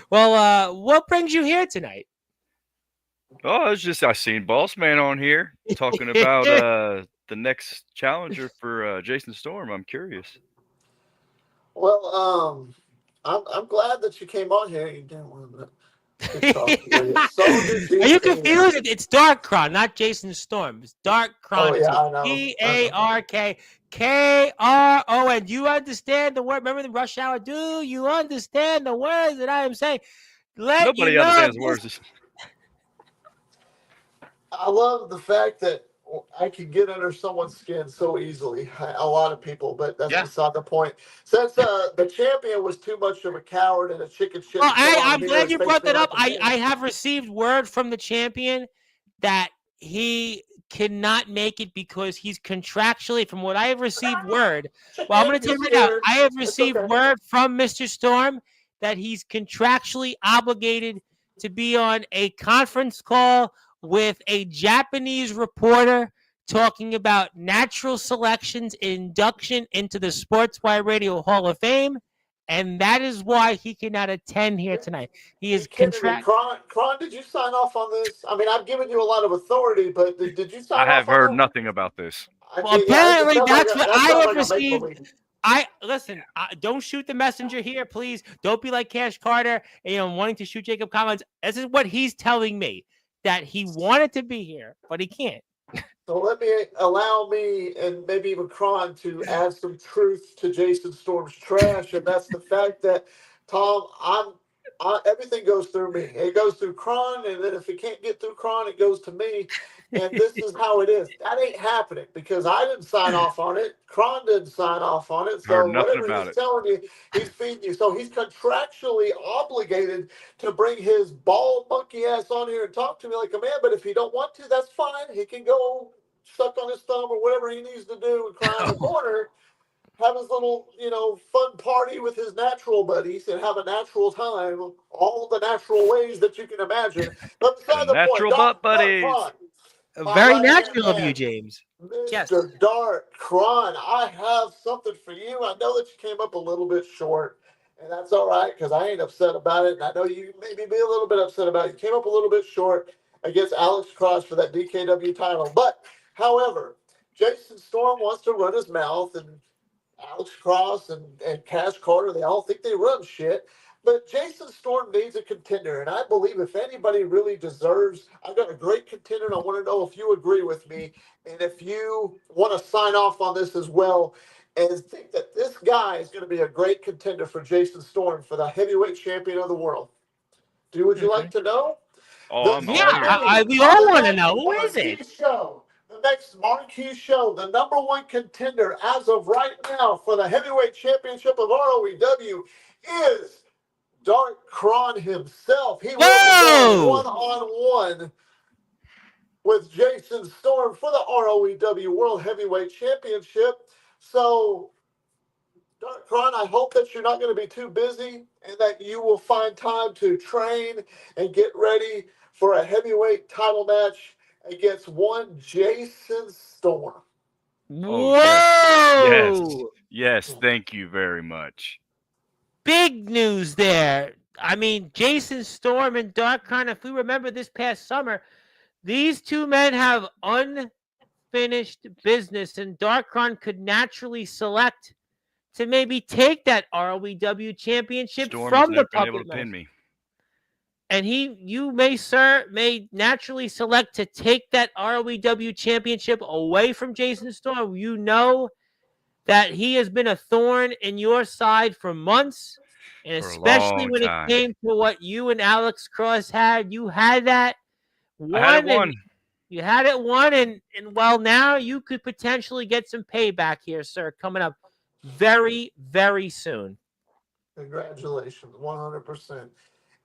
Well, what brings you here tonight? Oh, it's just I seen Boss Man on here talking about the next challenger for Jason Storm. I'm curious. Well, I'm glad that you came on here. You didn't want to talk. Are you confused? It's Darkron, not Jason Storm. It's Darkron. Oh, yeah, I know. Darkron. You understand the word? Remember the rush hour? Do you understand the words that I am saying? Nobody understands words. I love the fact that I can get under someone's skin so easily. A lot of people, but that's beside the point. Since the champion was too much of a coward and a chicken shit. Well, I'm glad you brought that up. I have received word from the champion that he cannot make it because he's contractually, from what I have received word. Well, I'm going to tell you right now. I have received word from Mr. Storm that he's contractually obligated to be on a conference call with a Japanese reporter talking about natural selections induction into the Sportswire Radio Hall of Fame, and that is why he cannot attend here tonight. He is contracted. Kron, did you sign off on this? I mean, I've given you a lot of authority, but did you sign off on I have heard nothing about this. Well, apparently that's what I have received. Listen. Don't shoot the messenger here, please. Don't be like Cash Carter, wanting to shoot Jacob Collins. This is what he's telling me, that he wanted to be here, but he can't. So allow me and maybe even Kron to add some truth to Jason Storm's trash, and that's the fact that, Tom, everything goes through me. It goes through Kron, and then if it can't get through Kron, it goes to me. And this is how it is. That ain't happening because I didn't sign off on it. Kron didn't sign off on it. So whatever he's telling you, he's feeding you. So he's contractually obligated to bring his bald monkey ass on here and talk to me like a man. But if he don't want to, that's fine. He can go suck on his thumb or whatever he needs to do and cry in the corner. Have his little, fun party with his natural buddies and have a natural time, all the natural ways that you can imagine. But beside the natural butt buddies. Very natural of you, James. Mr. Darkron, I have something for you. I know that you came up a little bit short, and that's all right because I ain't upset about it. And I know you maybe be a little bit upset about it. You came up a little bit short against Alex Cross for that DKW title. But, however, Jason Storm wants to run his mouth, and Alex Cross and Cash Carter, they all think they run shit. But Jason Storm needs a contender, and I believe if anybody really deserves, I've got a great contender, and I want to know if you agree with me, and if you want to sign off on this as well, and think that this guy is going to be a great contender for Jason Storm for the heavyweight champion of the world. Would you like to know? Oh, we all want to know. Who is it? The next marquee show, the number one contender as of right now for the heavyweight championship of ROEW is Darkron himself. He will be one-on-one with Jason Storm for the ROEW World Heavyweight Championship. So, Darkron, I hope that you're not going to be too busy and that you will find time to train and get ready for a heavyweight title match against one Jason Storm. Whoa! Yes, thank you very much. Big news there. I mean, Jason Storm and Darkron, if we remember this past summer, these two men have unfinished business, and Darkron could naturally select to maybe take that ROEW championship Storm from the been able puppet to pin me. and you may naturally select to take that ROEW championship away from Jason Storm. You know that he has been a thorn in your side for months, and For a especially long when it time. came to what you and Alex Cross had. You had that I had it one, won. and you had it won, and well, now you could potentially get some payback here, sir, coming up very, very soon. Congratulations, 100%.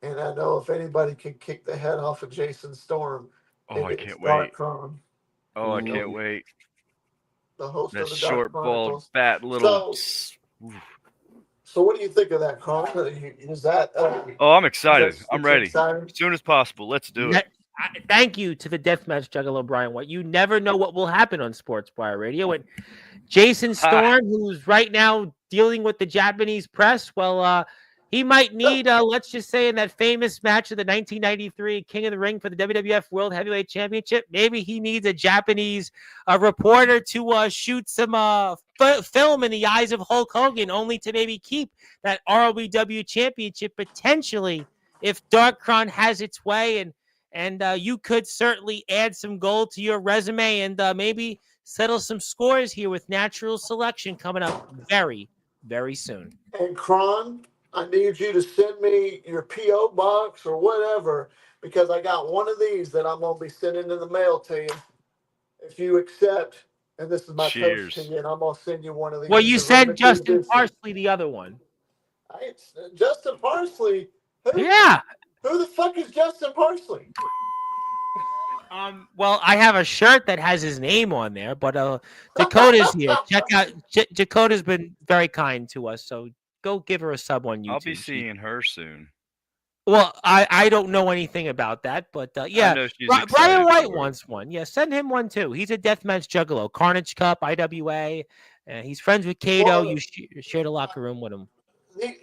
And I know if anybody can kick the head off of Jason Storm, Oh, I it's can't Dark wait. Cron, Oh, I you know, can't wait. the host That of the Dark short, bald, Chronicles. fat little. So, so what do you think of that, Cron? Is that Oh, I'm excited. that's I'm get you ready. excited? As soon as possible. Let's do it. Thank you to the Deathmatch Juggalo, Brian White. You never know what will happen on Sportswire Radio. And Jason Storm, who's right now dealing with the Japanese press, well, he might need, let's just say, in that famous match of the 1993 King of the Ring for the WWF World Heavyweight Championship, maybe he needs a Japanese reporter to shoot some film in the eyes of Hulk Hogan, only to maybe keep that ROW Championship potentially if Darkron has its way. And you could certainly add some gold to your resume and maybe settle some scores here with natural selection coming up very, very soon. And Cron, I need you to send me your P.O. box or whatever, because I got one of these that I'm going to be sending in the mail to you. If you accept, and this is my toast to Cheers. you, and I'm going to send you one of these. Well, you as a said limited Justin edition. Parsley, the other one. Justin Parsley? Yeah. Who the fuck is Justin Parsley? Well, I have a shirt that has his name on there, but Dakota's here. Check out Dakota's been very kind to us, so go give her a sub on YouTube. I'll be seeing her soon. Well, I don't know anything about that, but yeah, I know she's Brian White for it. wants one. Yeah, send him one too. He's a deathmatch juggalo, Carnage Cup, IWA. He's friends with Kato. Well, You shared a locker room with him.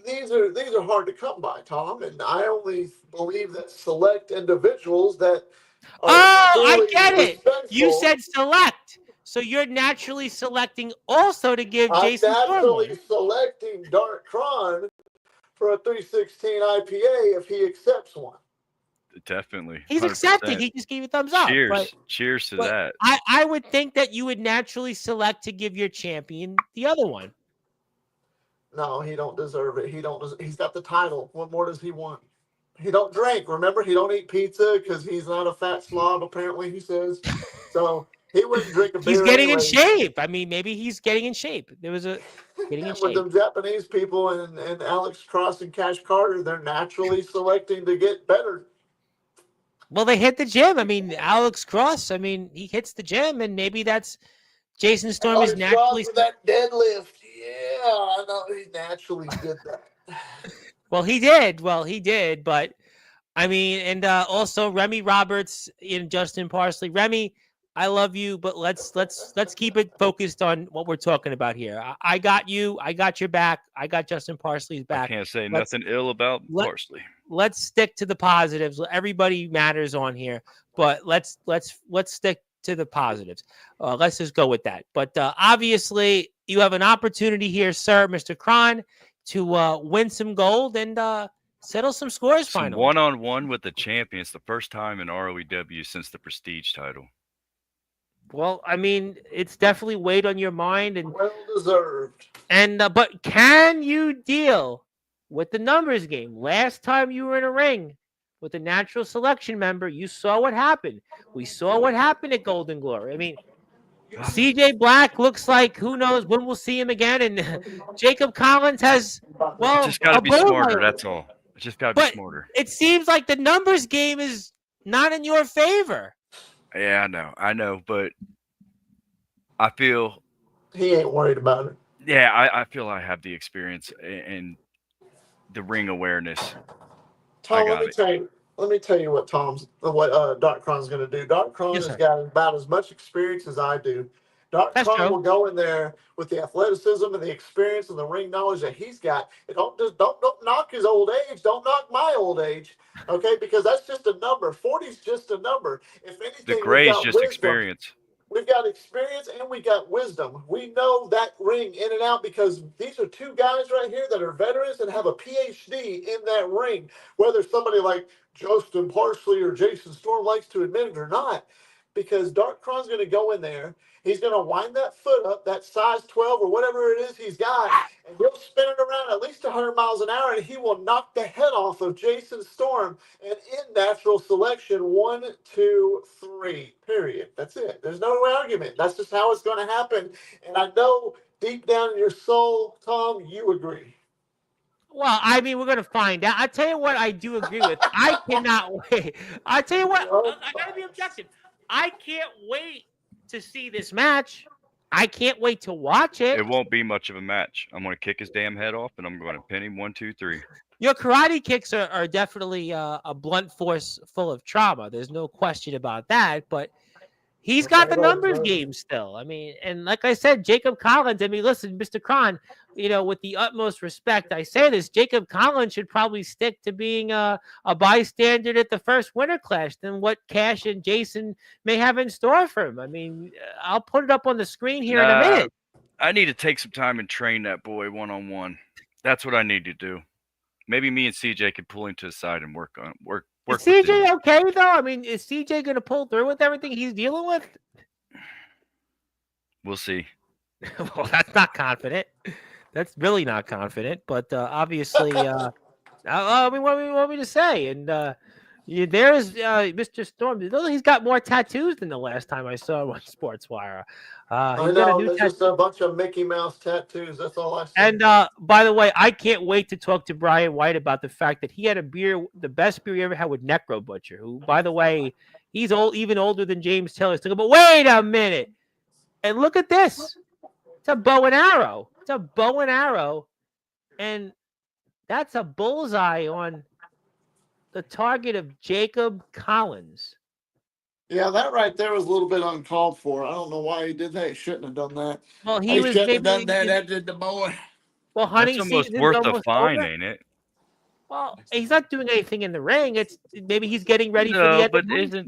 These are hard to come by, Tom, and I only believe that select individuals that are I get it. You respectful. said select, so you're naturally selecting also to give Jason I'm Storm one. naturally selecting Dark Cron for a 316 IPA if he accepts one. Definitely. He's 100%. accepting. He just gave a thumbs up. Cheers. Cheers to that. I would think that you would naturally select to give your champion the other one. No, he don't deserve it. He's got the title. What more does he want? He don't drink. Remember, he don't eat pizza because he's not a fat slob. Apparently, he says. So he wouldn't drink a beer. He's getting anyway. in shape. I mean, maybe he's getting in shape. There was a getting in With shape. them Japanese people and Alex Cross and Cash Carter, they're naturally selecting to get better. Well, they hit the gym. I mean, Alex Cross. I mean, he hits the gym, and maybe that's Jason Storm Alex is naturally Cross with that deadlift. Yeah, I know he naturally did that. Well, he did, but I mean, and also Remy Roberts and Justin Parsley. Remy, I love you, but let's keep it focused on what we're talking about here. I got you. I got your back. I got Justin Parsley's back. I can't say nothing ill about Parsley. Let's stick to the positives. Everybody matters on here, but let's stick to the positives. Let's just go with that. But obviously, you have an opportunity here, sir, Mr. Cron, to win some gold and settle some scores finally. One-on-one with the champion. It's the first time in ROEW since the Prestige title. Well, I mean, it's definitely weighed on your mind, and well deserved. And but can you deal with the numbers game? Last time you were in a ring with a natural selection member, you saw what happened. We saw what happened at Golden Glory. I mean, CJ Black looks like who knows when we'll see him again, and Jacob Collins has just got to be smarter. That's all. Just got to be smarter. It seems like the numbers game is not in your favor. Yeah, I know, but I feel he ain't worried about it. Yeah, I feel I have the experience and the ring awareness. Tom, let me tell you what Dark Cron's going to do. Dark Cron has got about as much experience as I do. Dark Cron will go in there with the athleticism and the experience and the ring knowledge that he's got. And don't knock his old age. Don't knock my old age, okay? Because that's just a number. 40's just a number. If anything, the gray is just experience. We've got experience and we got wisdom. We know that ring in and out because these are two guys right here that are veterans and have a PhD in that ring. Whether somebody like Justin Parsley or Jason Storm likes to admit it or not, because Dark Kron's going to go in there. He's going to wind that foot up, that size 12 or whatever it is he's got, and he'll spin it around at least 100 miles an hour, and he will knock the head off of Jason Storm. And in natural selection, 1, 2, 3, period. That's it. There's no argument. That's just how it's going to happen. And I know deep down in your soul, Tom, you agree. Well, I mean, we're going to find out. I tell you what, I do agree with. I cannot wait. I tell you what, I got to be objective. I can't wait to see this match. I can't wait to watch it. It won't be much of a match. I'm going to kick his damn head off, and I'm going to pin him 1, 2, 3. Your karate kicks are definitely a blunt force full of trauma. There's no question about that. But he's got the numbers game still. I mean, and like I said, Jacob Collins, I mean, listen, Mr. Kron, with the utmost respect, I say this, Jacob Collins should probably stick to being a bystander at the first Winter Clash than what Cash and Jason may have in store for him. I mean, I'll put it up on the screen here in a minute. I need to take some time and train that boy one-on-one. That's what I need to do. Maybe me and CJ could pull him to the side and work Is CJ okay, though? I mean, is CJ going to pull through with everything he's dealing with? We'll see. Well, that's not confident. That's really not confident. But obviously, I mean, what do you want me to say? And there's Mr. Storm. He's got more tattoos than the last time I saw him on Sportswire. I know, there's just a bunch of Mickey Mouse tattoos. That's all I see. And by the way, I can't wait to talk to Brian White about the fact that he had a beer, the best beer he ever had with Necro Butcher, who, by the way, he's even older than James Taylor. But wait a minute. And look at this. It's a bow and arrow. It's a bow and arrow. And that's a bullseye on the target of Jacob Collins. Yeah, that right there was a little bit uncalled for. I don't know why he did that. He shouldn't have done that. Well, he shouldn't have done that. That did the boy. Well, hunting That's almost season worth is the almost fine, over. ain't it? Well, he's not doing anything in the ring. It's maybe he's getting ready for the end. But isn't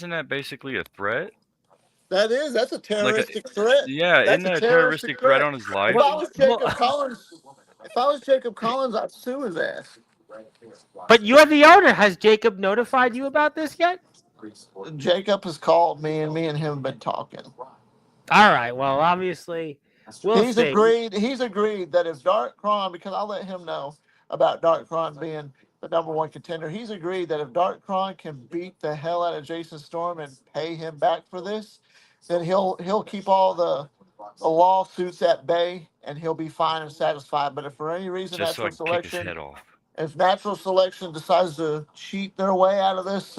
that basically a threat? That's a terroristic threat. Yeah, That's isn't that a terroristic threat on his life? If I was Jacob Collins, I'd sue his ass. But you're the owner. Has Jacob notified you about this yet? Jacob has called me, and him have been talking. All right. Well, obviously, he's agreed. He's agreed that if Dark Kron, because I'll let him know about Dark Kron being the #1 contender. He's agreed that if Dark Kron can beat the hell out of Jason Storm and pay him back for this, then he'll keep all the lawsuits at bay, and he'll be fine and satisfied. But if for any reason Just natural so I can kick his selection, head off. if natural selection decides to cheat their way out of this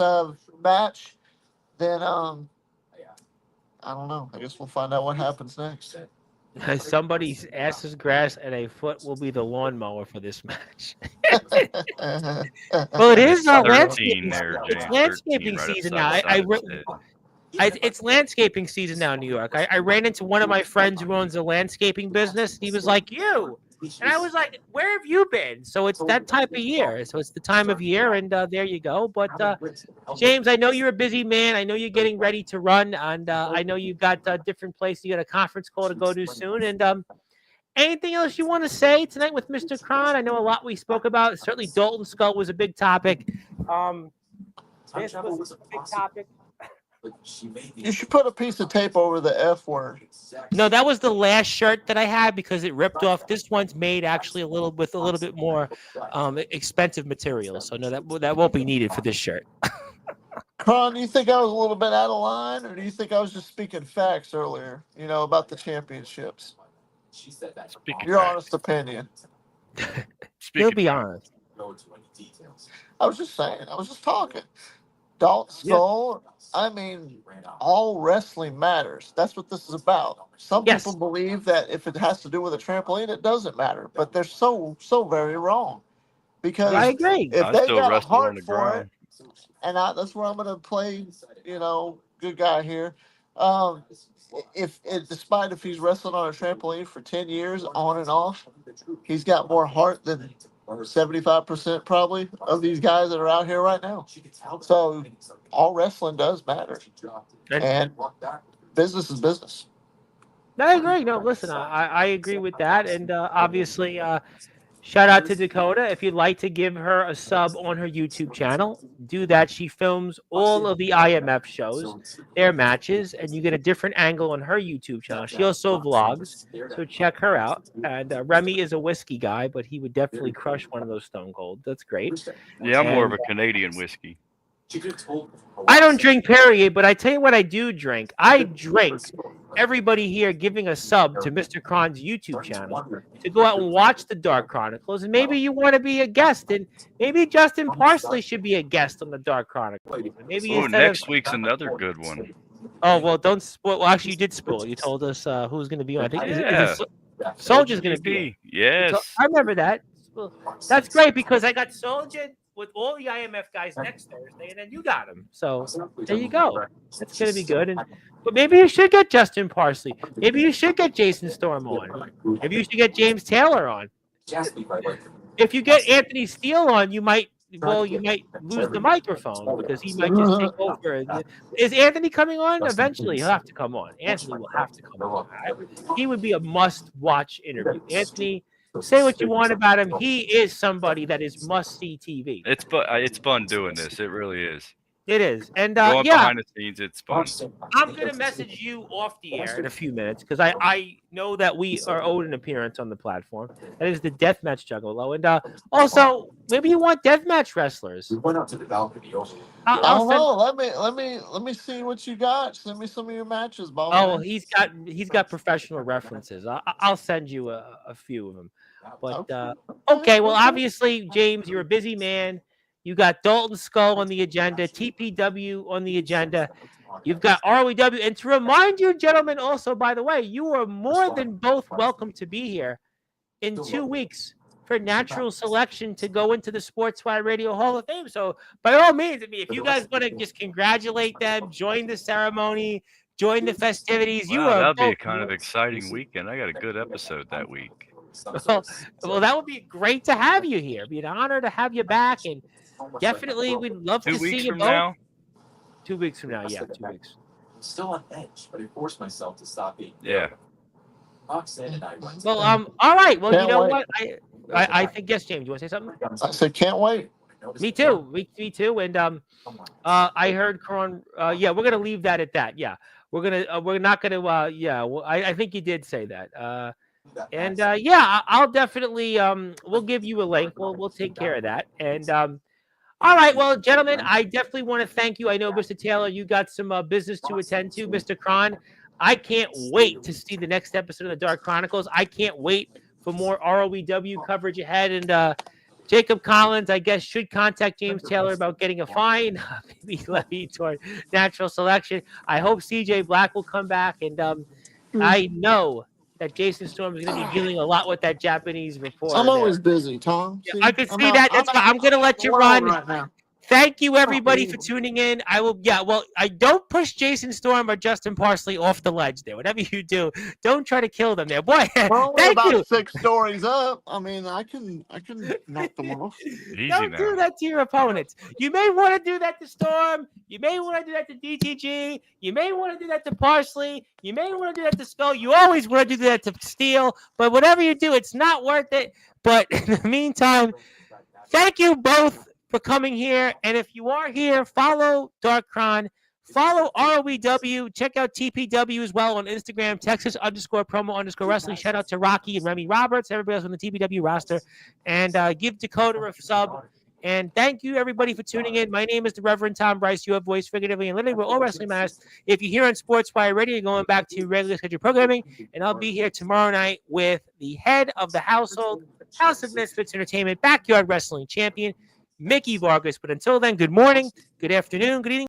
match, then I don't know. I guess we'll find out what happens next. Somebody's ass is grass and a foot will be the lawnmower for this match. Well, it is landscaping. It's landscaping season now. It's landscaping season now in New York. I ran into one of my friends who owns a landscaping business. He was like, "You," and I was like, "Where have you been?" So it's that type of year. So it's the time of year, and there you go. But James, I know you're a busy man. I know you're getting ready to run, and I know you've got different places. You got a conference call to go to soon, and anything else you want to say tonight with Mr. Kron? I know a lot we spoke about. Certainly, Dalton Skull was a big topic. This was a big topic. You should put a piece of tape over the F word. No, that was the last shirt that I had because it ripped off. This one's made actually a little bit more expensive material. So no, that won't be needed for this shirt. Kron, do you think I was a little bit out of line, or do you think I was just speaking facts earlier? About the championships. Your honest opinion. You'll be honest. I was just saying. I was just talking. Dalton Skull. Yeah. I mean, all wrestling matters. That's what this is about. Some people believe that if it has to do with a trampoline, it doesn't matter. But they're so very wrong. Because I agree. If they got a heart for it, and that's where I'm going to play, good guy here. Despite if he's wrestling on a trampoline for 10 years on and off, he's got more heart than 75% probably of these guys that are out here right now. So all wrestling does matter. And business is business. I agree. No, listen, I agree with that. And obviously, shout out to Dakota. If you'd like to give her a sub on her YouTube channel, do that. She films all of the IMF shows, their matches, and you get a different angle on her YouTube channel. She also vlogs, so check her out. And Remy is a whiskey guy, but he would definitely crush one of those Stone Cold. That's great. Yeah, I'm more of And a Canadian whiskey. I don't drink Perrier, but I tell you what I do drink. I drink everybody here giving a sub to Mr. Kron's YouTube channel to go out and watch the Dark Chronicles. And maybe you want to be a guest, and maybe Justin Parsley should be a guest on the Dark Chronicles. And maybe Oh, instead next of, week's another good one. oh well, don't spoil. Well, actually, you did spoil. You told us who's going to be on. I think Yeah. is it Soldier's going to be. Yes. So, I remember that. Well, that's great because I got Soldier with all the IMF guys next Thursday, and then you got him. So there you go. That's going to be good. But maybe you should get Justin Parsley. Maybe you should get Jason Storm on. Maybe you should get James Taylor on. If you get Anthony Steele on, you might lose the microphone because he might just take over. Is Anthony coming on? Eventually, he'll have to come on. Anthony will have to come on. He would be a must-watch interview. Anthony, say what you want about him. He is somebody that is must-see TV. It's fun doing this. It really is. It is. And Going yeah, behind the scenes, it's fun. I'm going to message you off the air in a few minutes because I know that we are owed an appearance on the platform. That is the Deathmatch Juggalo. And also, maybe you want Deathmatch wrestlers. We went out to the balcony. I don't know. Let me see what you got. Send me some of your matches, Bob. Oh, well, he's got professional references. I'll send you a few of them. But okay, well, obviously, James, you're a busy man. You got Dalton Skull on the agenda, TPW on the agenda. You've got ROEW. And to remind you, gentlemen, also, by the way, you are more than both welcome to be here in 2 weeks for natural selection to go into the Sportswire Radio Hall of Fame. So by all means, if you guys want to just congratulate them, join the ceremony, join the festivities, you are. That'll be a kind of exciting weekend. I got a good episode that week. Well, that would be great to have you here. It'd be an honor to have you back, and definitely we'd love to see you both. Now? 2 weeks from now, yeah, 2 weeks. I'm still on edge, but I forced myself to stop eating. Yeah. Roxanne and I went to Well, all right. Well, Can't you know wait. what? I think yes, James. You want to say something? I said, can't wait. Me too. Me too. And I heard Coron. Yeah, we're gonna leave that at that. Yeah, we're not gonna. Yeah, well, I think you did say that. And yeah, I'll definitely. We'll give you a link. We'll take care of that. And all right, well, gentlemen, I definitely want to thank you. I know, Mr. Taylor, you got some business to attend to. Mr. Cron, I can't wait to see the next episode of the Dark Chronicles. I can't wait for more ROEW coverage ahead. And Jacob Collins, I guess, should contact James Taylor about getting a fine, maybe levy toward natural selection. I hope CJ Black will come back. And I know that Jason Storm is going to be dealing a lot with that Japanese report. I'm always busy, Tom. Yeah, I can see that. That's why I'm going to let you run. Right now. Thank you, everybody, for tuning in. I will. Yeah, well, I don't push Jason Storm or Justin Parsley off the ledge there. Whatever you do, don't try to kill them there, boy. We're only Thank about you. 6 stories up. I mean, I can knock them off. Easy Don't now. do that to your opponents. You may want to do that to Storm. You may want to do that to DTG. You may want to do that to Parsley. You may want to do that to Skull. You always want to do that to Steele. But whatever you do, it's not worth it. But in the meantime, thank you both for coming here. And if you are here, follow Dark Cron. Follow ROEW. Check out TPW as well on Instagram, Texas_promo_wrestling. Shout out to Rocky and Remy Roberts, everybody else on the TPW roster. And give Dakota a sub. And thank you, everybody, for tuning in. My name is the Reverend Tom Bryce. You have voice figuratively and literally where all wrestling matters. If you're here on Sportswire Radio, you're going back to regular scheduled programming. And I'll be here tomorrow night with the head of the household, House of Misfits Entertainment, Backyard Wrestling Champion, Mickey Vargas. But until then, good morning, good afternoon, good evening.